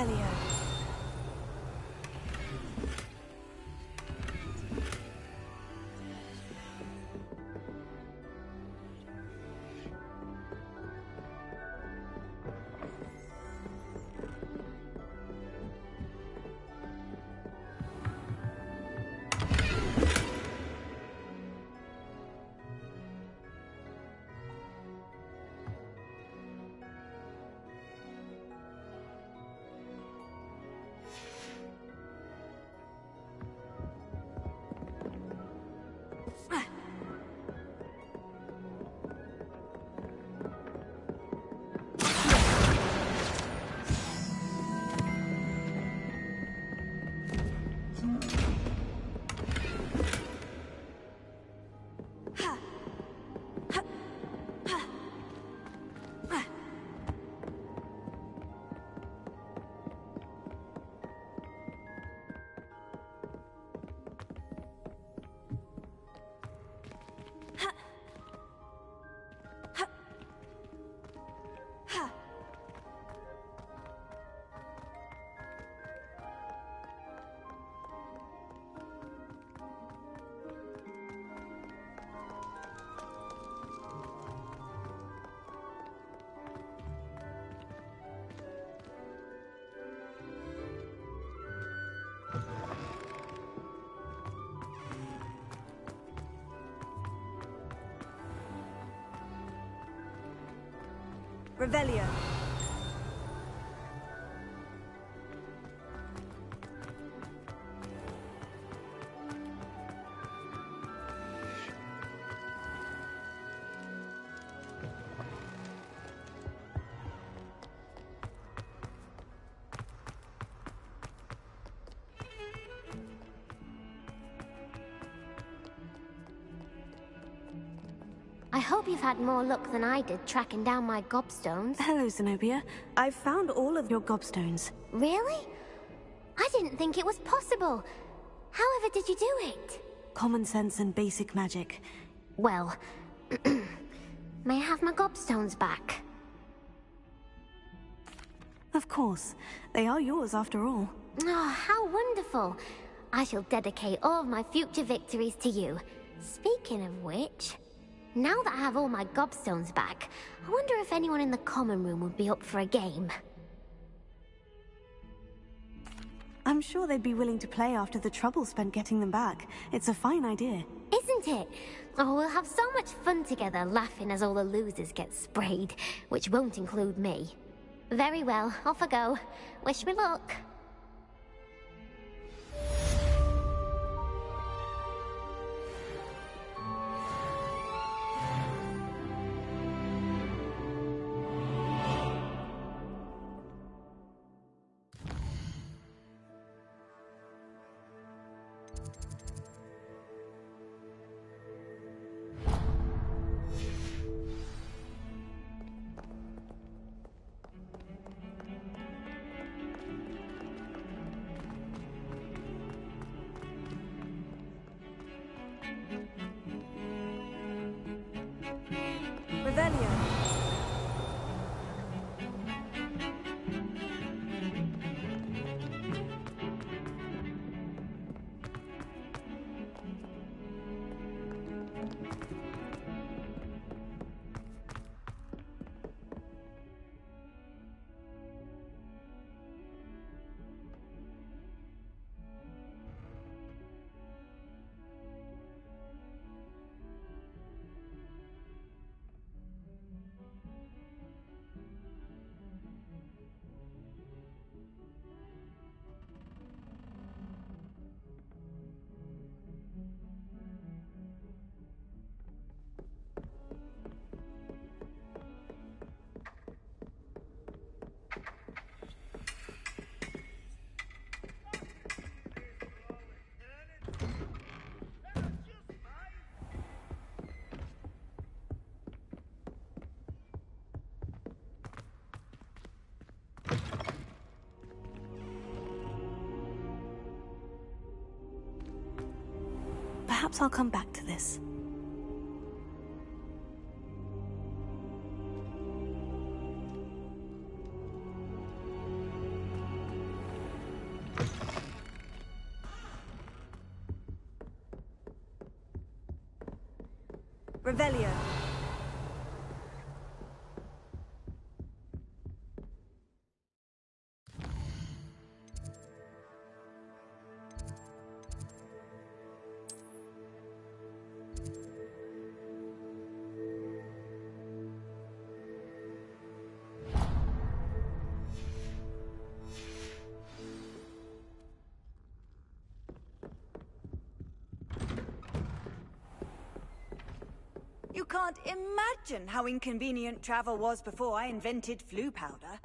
Revelio. Revelio. I hope you've had more luck than I did tracking down my gobstones. Hello, Zenobia. I've found all of your gobstones. Really? I didn't think it was possible. However did you do it? Common sense and basic magic. Well, may I have my gobstones back? Of course. They are yours after all. Oh, how wonderful. I shall dedicate all of my future victories to you. Speaking of which, now that I have all my gobstones back, I wonder if anyone in the common room would be up for a game. I'm sure they'd be willing to play after the trouble spent getting them back. It's a fine idea. Isn't it? Oh, we'll have so much fun together laughing as all the losers get sprayed, which won't include me. Very well, off I go. Wish me luck. Revelio. Perhaps I'll come back to this. Revelio. You can't imagine how inconvenient travel was before I invented flu powder.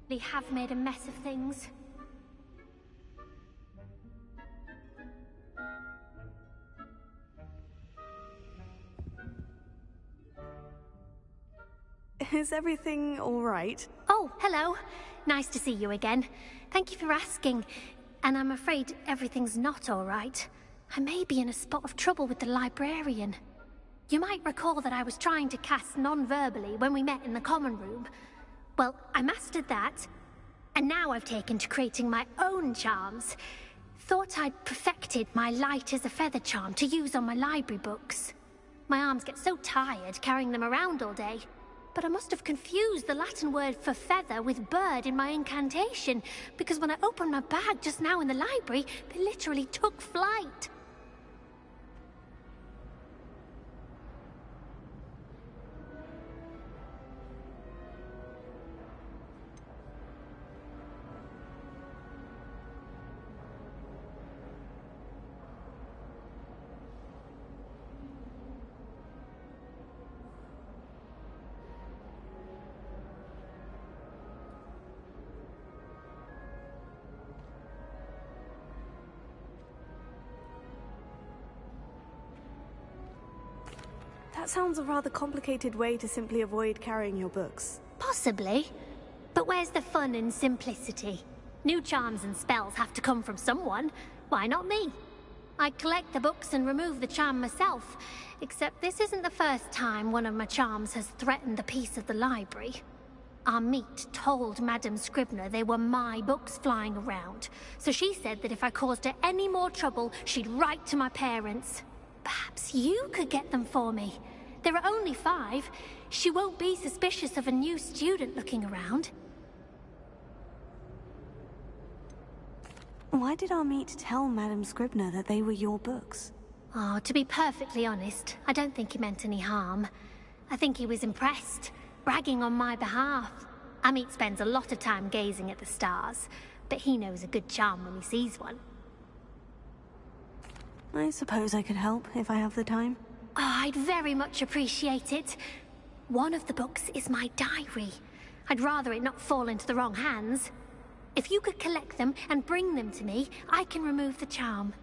They have made a mess of things. Is everything all right? Oh, hello. Nice to see you again. Thank you for asking. And I'm afraid everything's not all right. I may be in a spot of trouble with the librarian. You might recall that I was trying to cast non-verbally when we met in the common room. Well, I mastered that, and now I've taken to creating my own charms. Thought I'd perfected my light as a feather charm to use on my library books. My arms get so tired carrying them around all day. But I must have confused the Latin word for feather with bird in my incantation, because when I opened my bag just now in the library, they literally took flight. That sounds a rather complicated way to simply avoid carrying your books. Possibly. But where's the fun in simplicity? New charms and spells have to come from someone. Why not me? I collect the books and remove the charm myself. Except this isn't the first time one of my charms has threatened the peace of the library. Our meet told Madame Scribner they were my books flying around. So she said that if I caused her any more trouble, she'd write to my parents. Perhaps you could get them for me. There are only 5. She won't be suspicious of a new student looking around. Why did our meet tell Madame Scribner that they were your books? Oh, to be perfectly honest, I don't think he meant any harm. I think he was impressed, bragging on my behalf. Amit spends a lot of time gazing at the stars, but he knows a good charm when he sees one. I suppose I could help if I have the time. Oh, I'd very much appreciate it. One of the books is my diary. I'd rather it not fall into the wrong hands. If you could collect them and bring them to me, I can remove the charm.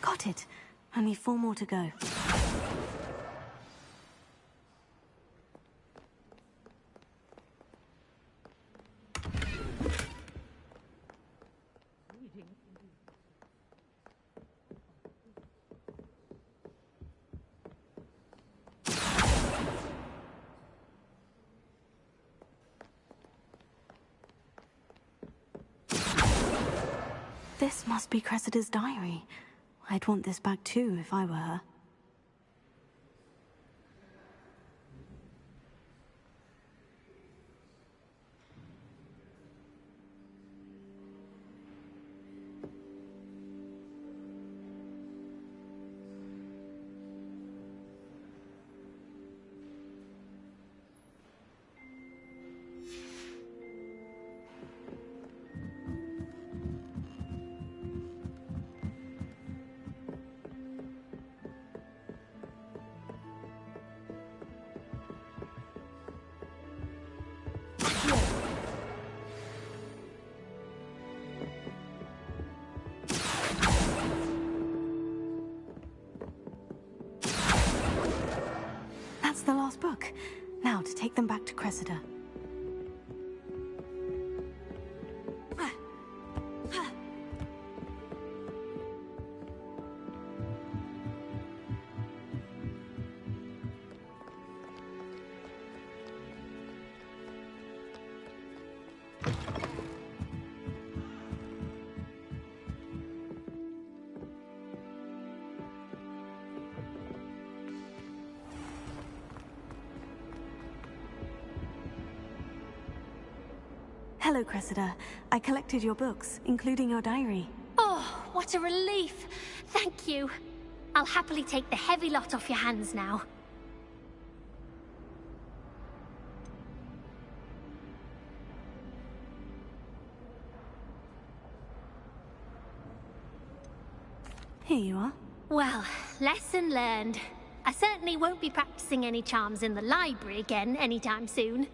Got it. Only 4 more to go. This must be Cressida's diary. I'd want this back too if I were her. the last book. Now to take them back to Cressida. Hello, Cressida. I collected your books, including your diary. Oh, what a relief. Thank you. I'll happily take the heavy lot off your hands now. Here you are. Well, lesson learned. I certainly won't be practicing any charms in the library again anytime soon.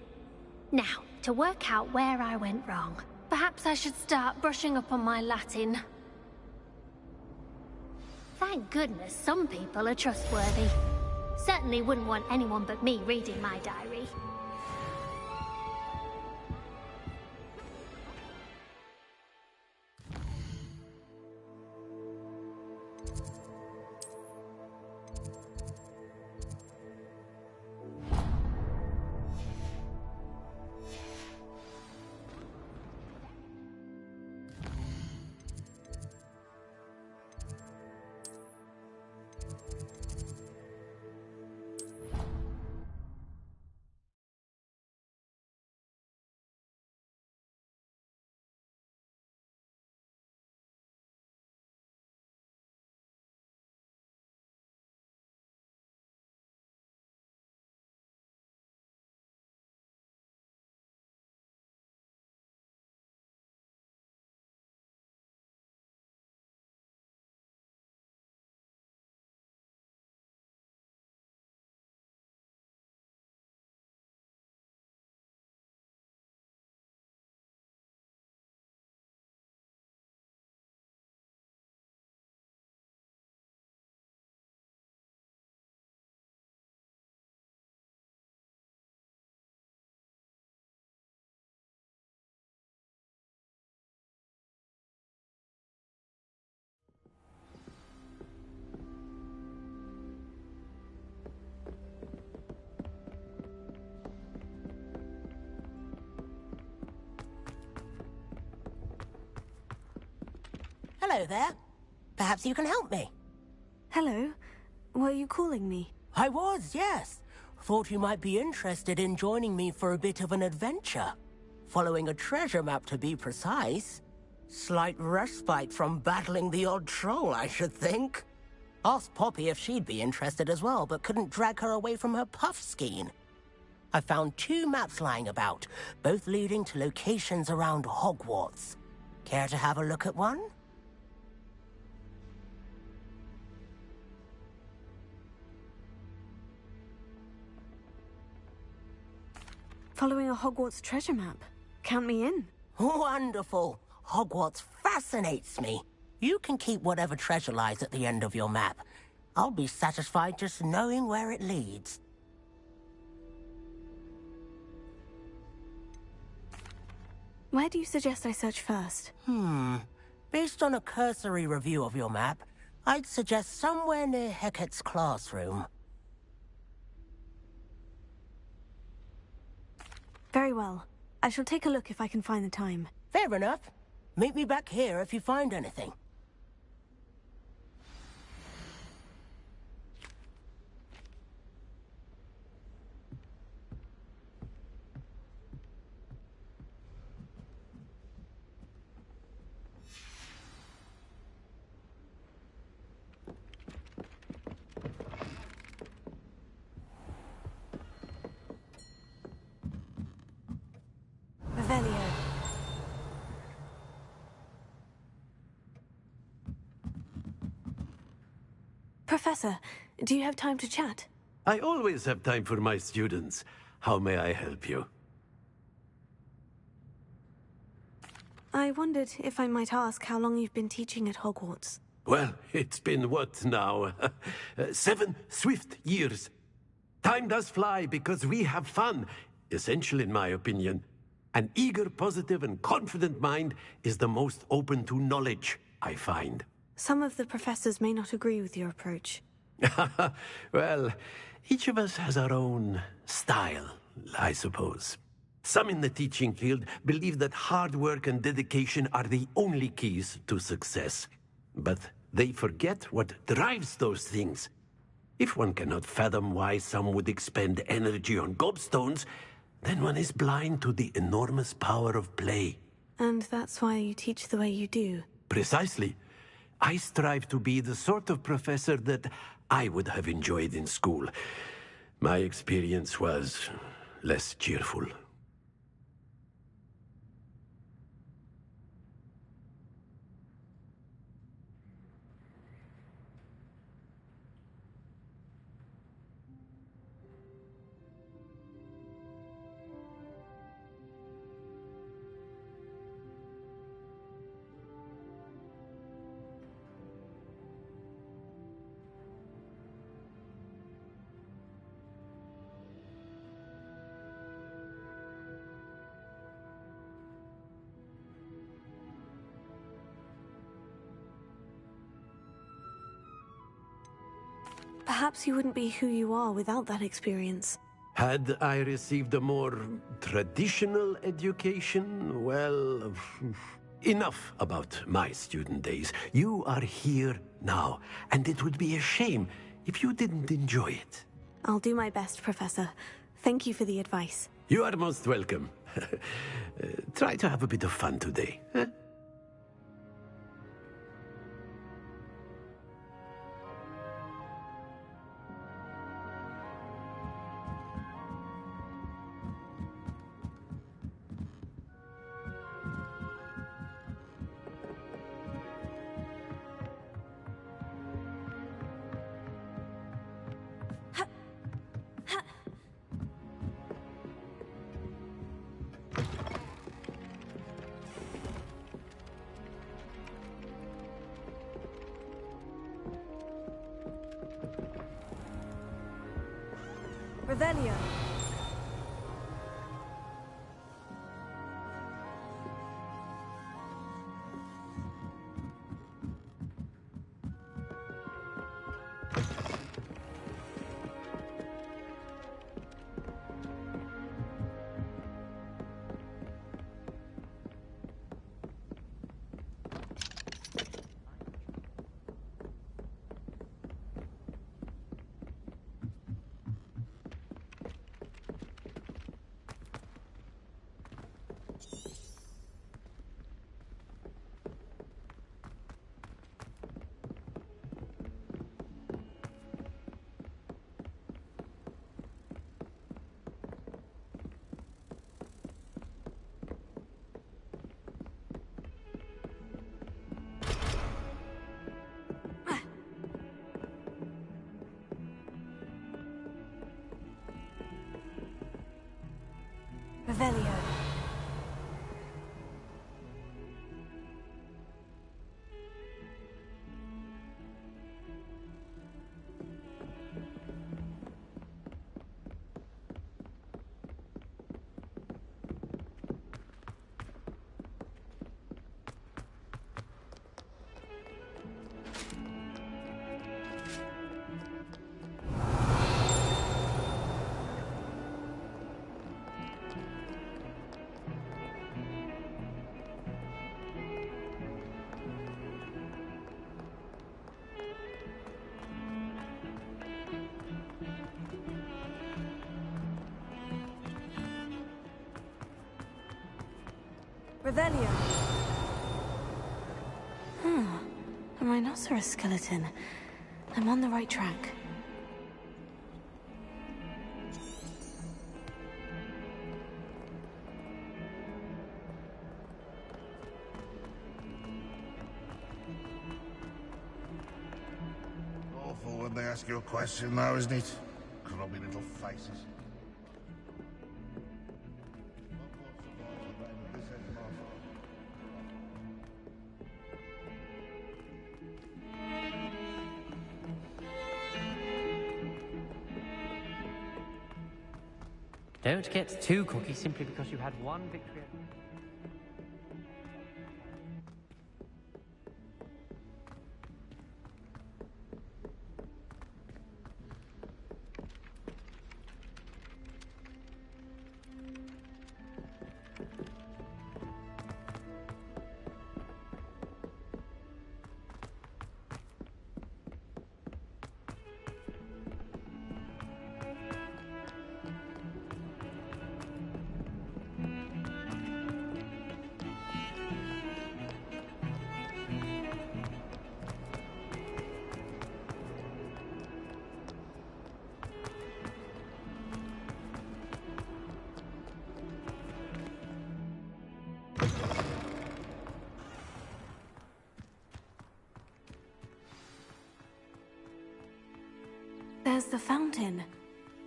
Now, to work out where I went wrong. Perhaps I should start brushing up on my Latin. Thank goodness some people are trustworthy. Certainly wouldn't want anyone but me reading my diary. Hello there. Perhaps you can help me. Hello. Were you calling me? I was, yes. Thought you might be interested in joining me for a bit of an adventure. Following a treasure map, to be precise. Slight respite from battling the odd troll, I should think. Asked Poppy if she'd be interested as well, but couldn't drag her away from her puff skein. I found 2 maps lying about, both leading to locations around Hogwarts. Care to have a look at one? Following a Hogwarts treasure map. Count me in. Wonderful. Hogwarts fascinates me. You can keep whatever treasure lies at the end of your map. I'll be satisfied just knowing where it leads. Where do you suggest I search first? Based on a cursory review of your map, I'd suggest somewhere near Hecat's classroom. Very well. I shall take a look if I can find the time. Fair enough. Meet me back here if you find anything. Revelio. Professor, do you have time to chat? I always have time for my students. How may I help you? I wondered if I might ask how long you've been teaching at Hogwarts. Well, it's been what now? 7 swift years. Time does fly because we have fun. Essential, in my opinion. An eager, positive, and confident mind is the most open to knowledge, I find. Some of the professors may not agree with your approach. Well, each of us has our own style, I suppose. Some in the teaching field believe that hard work and dedication are the only keys to success. But they forget what drives those things. If one cannot fathom why some would expend energy on gobstones, then one is blind to the enormous power of play. And that's why you teach the way you do. Precisely. I strive to be the sort of professor that I would have enjoyed in school. My experience was less cheerful. Perhaps you wouldn't be who you are without that experience. Had I received a more traditional education, well, enough about my student days. You are here now, and it would be a shame if you didn't enjoy it. I'll do my best, Professor. Thank you for the advice. You are most welcome. Try to have a bit of fun today. Huh? Revelio. Revelio. Revelio. A rhinoceros skeleton. I'm on the right track. Awful when they ask you a question now, isn't it? Grubby little faces. Don't get too cocky simply because you had one victory. There's the fountain.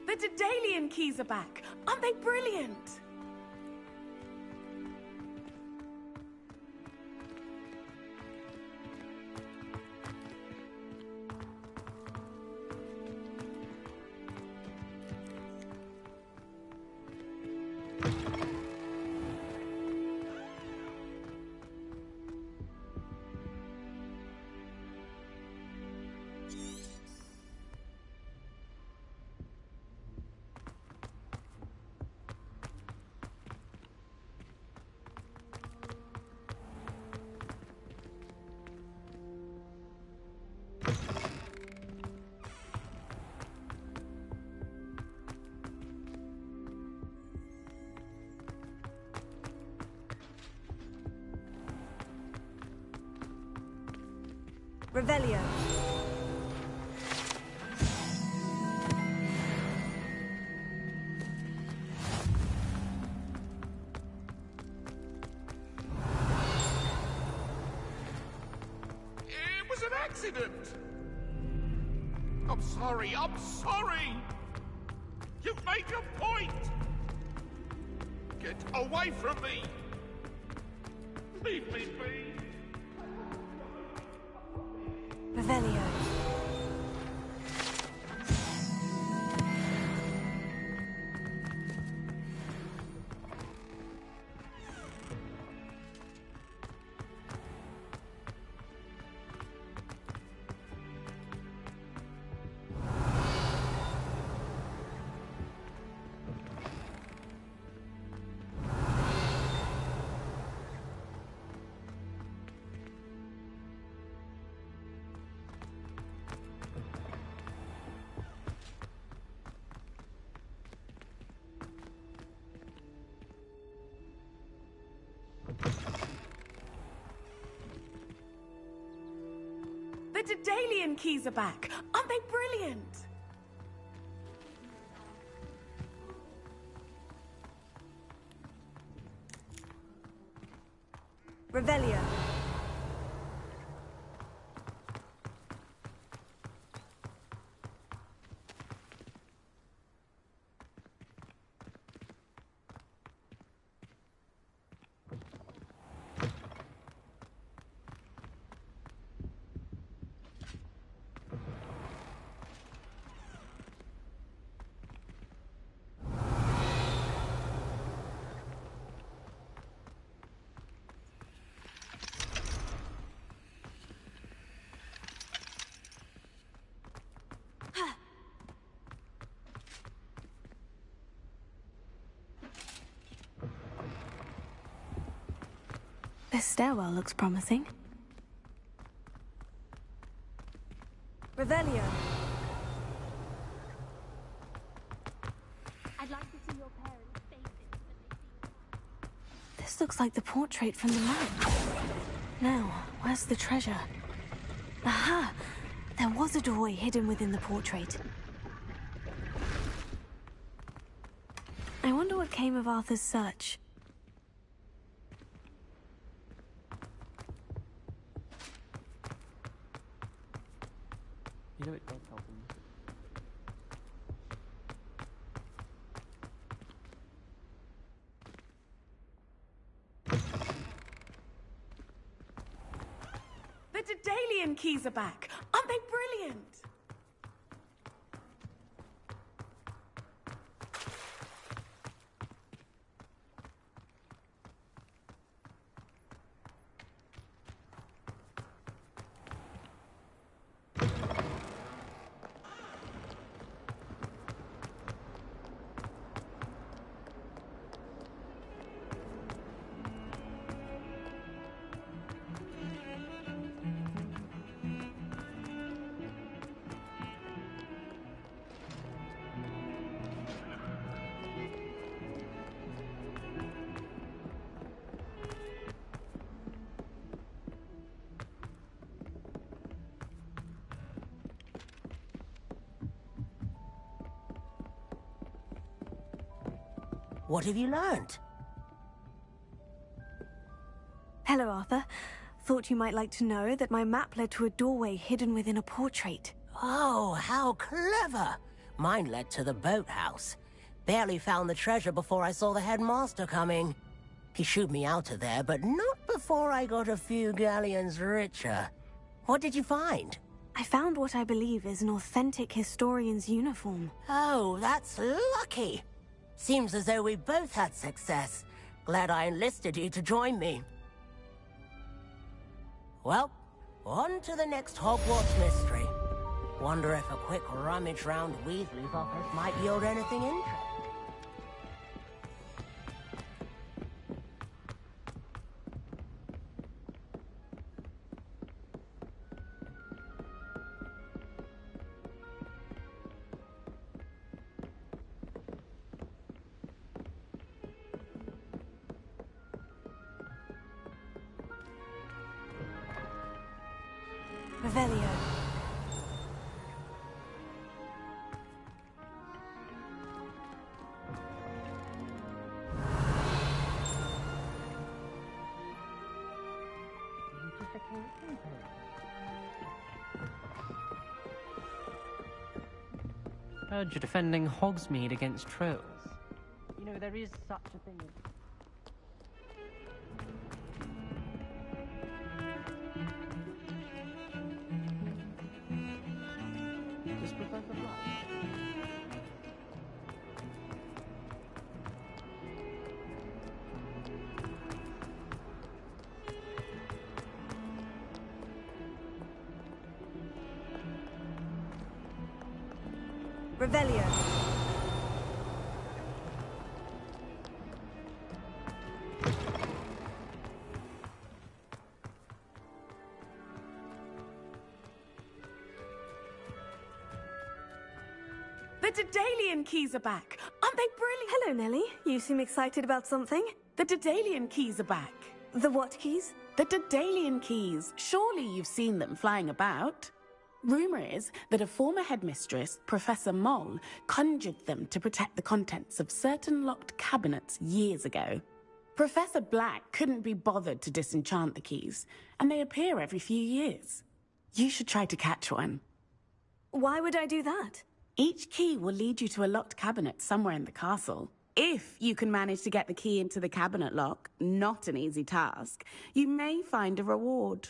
The Daedalian keys are back. Aren't they brilliant? Revelio. It was an accident! I'm sorry, I'm sorry! You've made your point! Get away from me! Leave me be! Revelio. The Daedalian keys are back. Aren't they brilliant? Revelio. This stairwell looks promising. Revelio. I'd like to see your parents' faces. This looks like the portrait from the map. Now, where's the treasure? Aha! There was a doorway hidden within the portrait. I wonder what came of Arthur's search. You know it does help him. The Daedalian keys are back. Aren't they brilliant? What have you learned? Hello, Arthur. Thought you might like to know that my map led to a doorway hidden within a portrait. Oh, how clever! Mine led to the boathouse. Barely found the treasure before I saw the headmaster coming. He shooed me out of there, but not before I got a few galleons richer. What did you find? I found what I believe is an authentic historian's uniform. Oh, that's lucky. Seems as though we both had success. Glad I enlisted you to join me. Well, on to the next Hogwarts mystery. Wonder if a quick rummage round Weasley's office might yield anything interesting. Revelio. Heard you're defending Hogsmeade against trolls. You know, there is such a thing as... Does Professor Black? Revelio. The Daedalian keys are back. Aren't they brilliant? Hello, Nellie. You seem excited about something. The Daedalian keys are back. The what keys? The Daedalian keys. Surely you've seen them flying about. Rumour is that a former headmistress, Professor Moll, conjured them to protect the contents of certain locked cabinets years ago. Professor Black couldn't be bothered to disenchant the keys, and they appear every few years. You should try to catch one. Why would I do that? Each key will lead you to a locked cabinet somewhere in the castle. If you can manage to get the key into the cabinet lock, not an easy task, you may find a reward.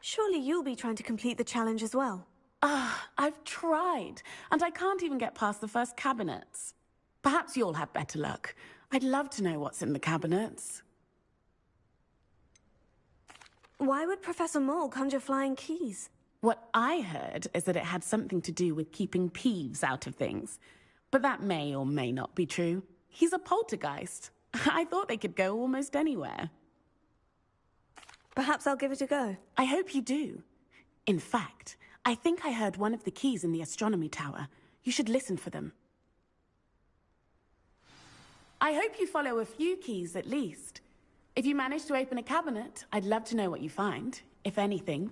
Surely you'll be trying to complete the challenge as well. I've tried, and I can't even get past the first cabinets. Perhaps you'll have better luck. I'd love to know what's in the cabinets. Why would Professor Moll conjure flying keys? What I heard is that it had something to do with keeping Peeves out of things. But that may or may not be true. He's a poltergeist. I thought they could go almost anywhere. Perhaps I'll give it a go. I hope you do. In fact, I think I heard one of the keys in the astronomy tower. You should listen for them. I hope you follow a few keys at least. If you manage to open a cabinet, I'd love to know what you find, if anything.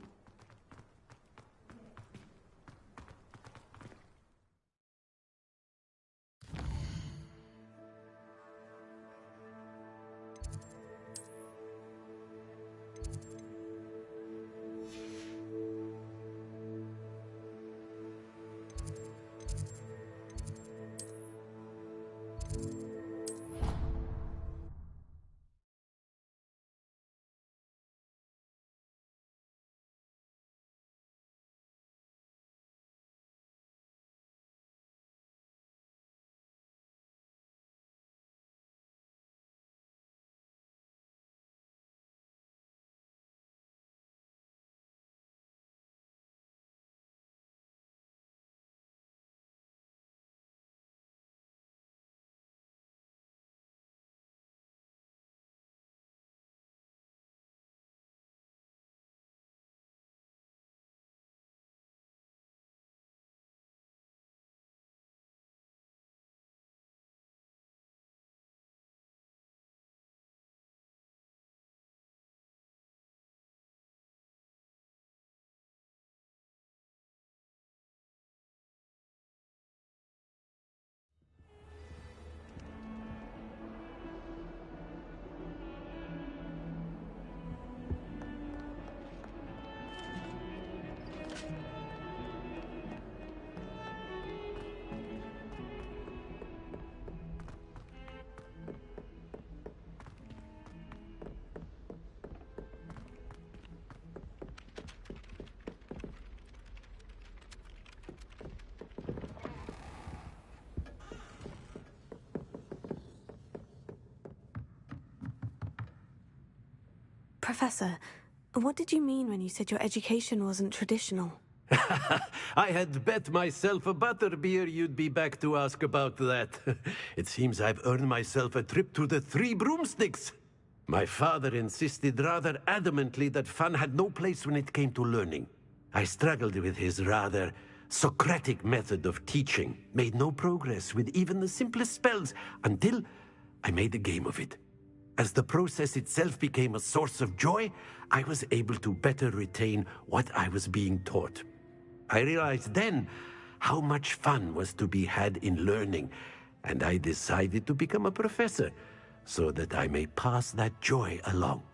Professor, what did you mean when you said your education wasn't traditional? I had bet myself a butterbeer you'd be back to ask about that. It seems I've earned myself a trip to the Three Broomsticks. My father insisted rather adamantly that fun had no place when it came to learning. I struggled with his rather Socratic method of teaching, made no progress with even the simplest spells until I made a game of it. As the process itself became a source of joy, I was able to better retain what I was being taught. I realized then how much fun was to be had in learning, and I decided to become a professor so that I may pass that joy along.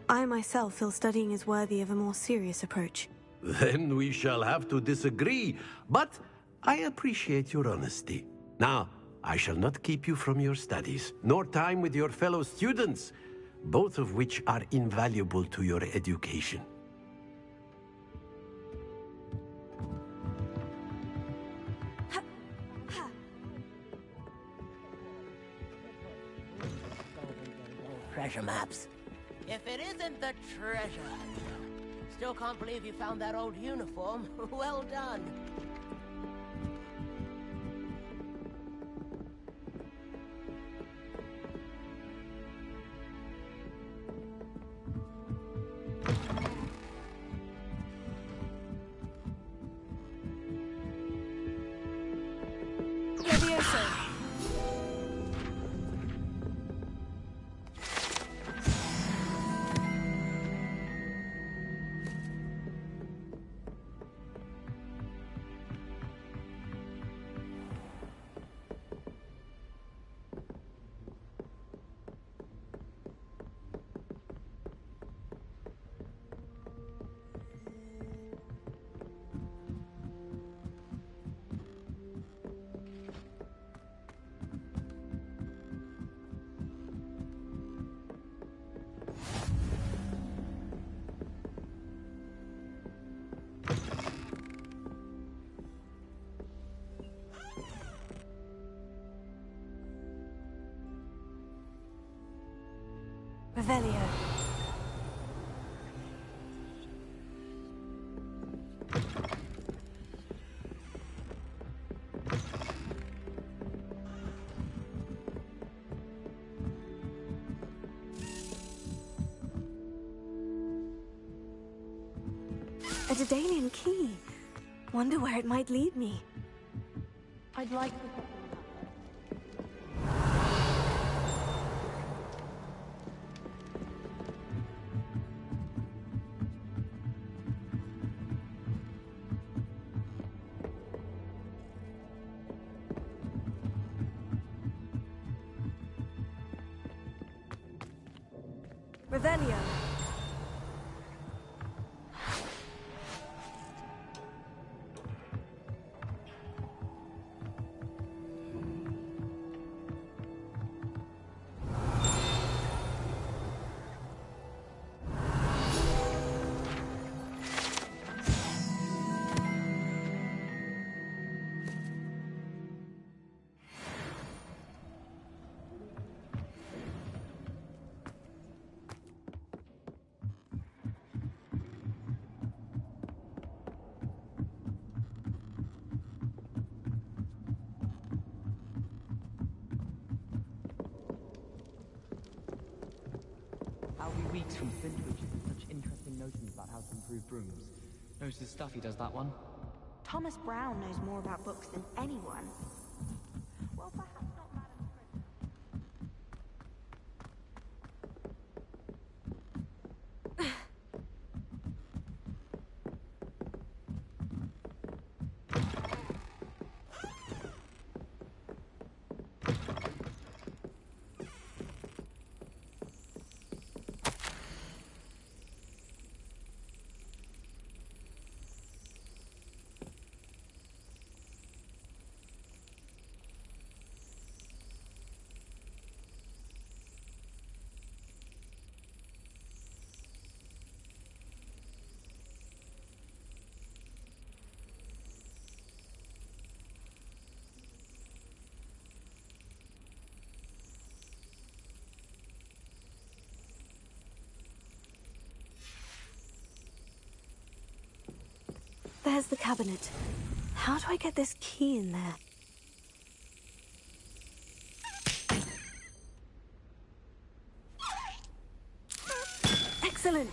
I myself feel studying is worthy of a more serious approach. Then we shall have to disagree, but I appreciate your honesty. Now, I shall not keep you from your studies, nor time with your fellow students, both of which are invaluable to your education. Treasure maps. If it isn't the treasure. Still can't believe you found that old uniform. Well done. Revelio. A Daedalian key. Wonder where it might lead me. I'd like to... Revelio. I'll be weeks from Flintwich with such interesting notions about how to improve brooms. Knows his stuff, he does that one. Thomas Brown knows more about books than anyone. Well, perhaps not Madam There's the cabinet. How do I get this key in there? Excellent!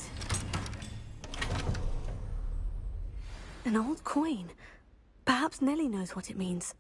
An old coin. Perhaps Nellie knows what it means.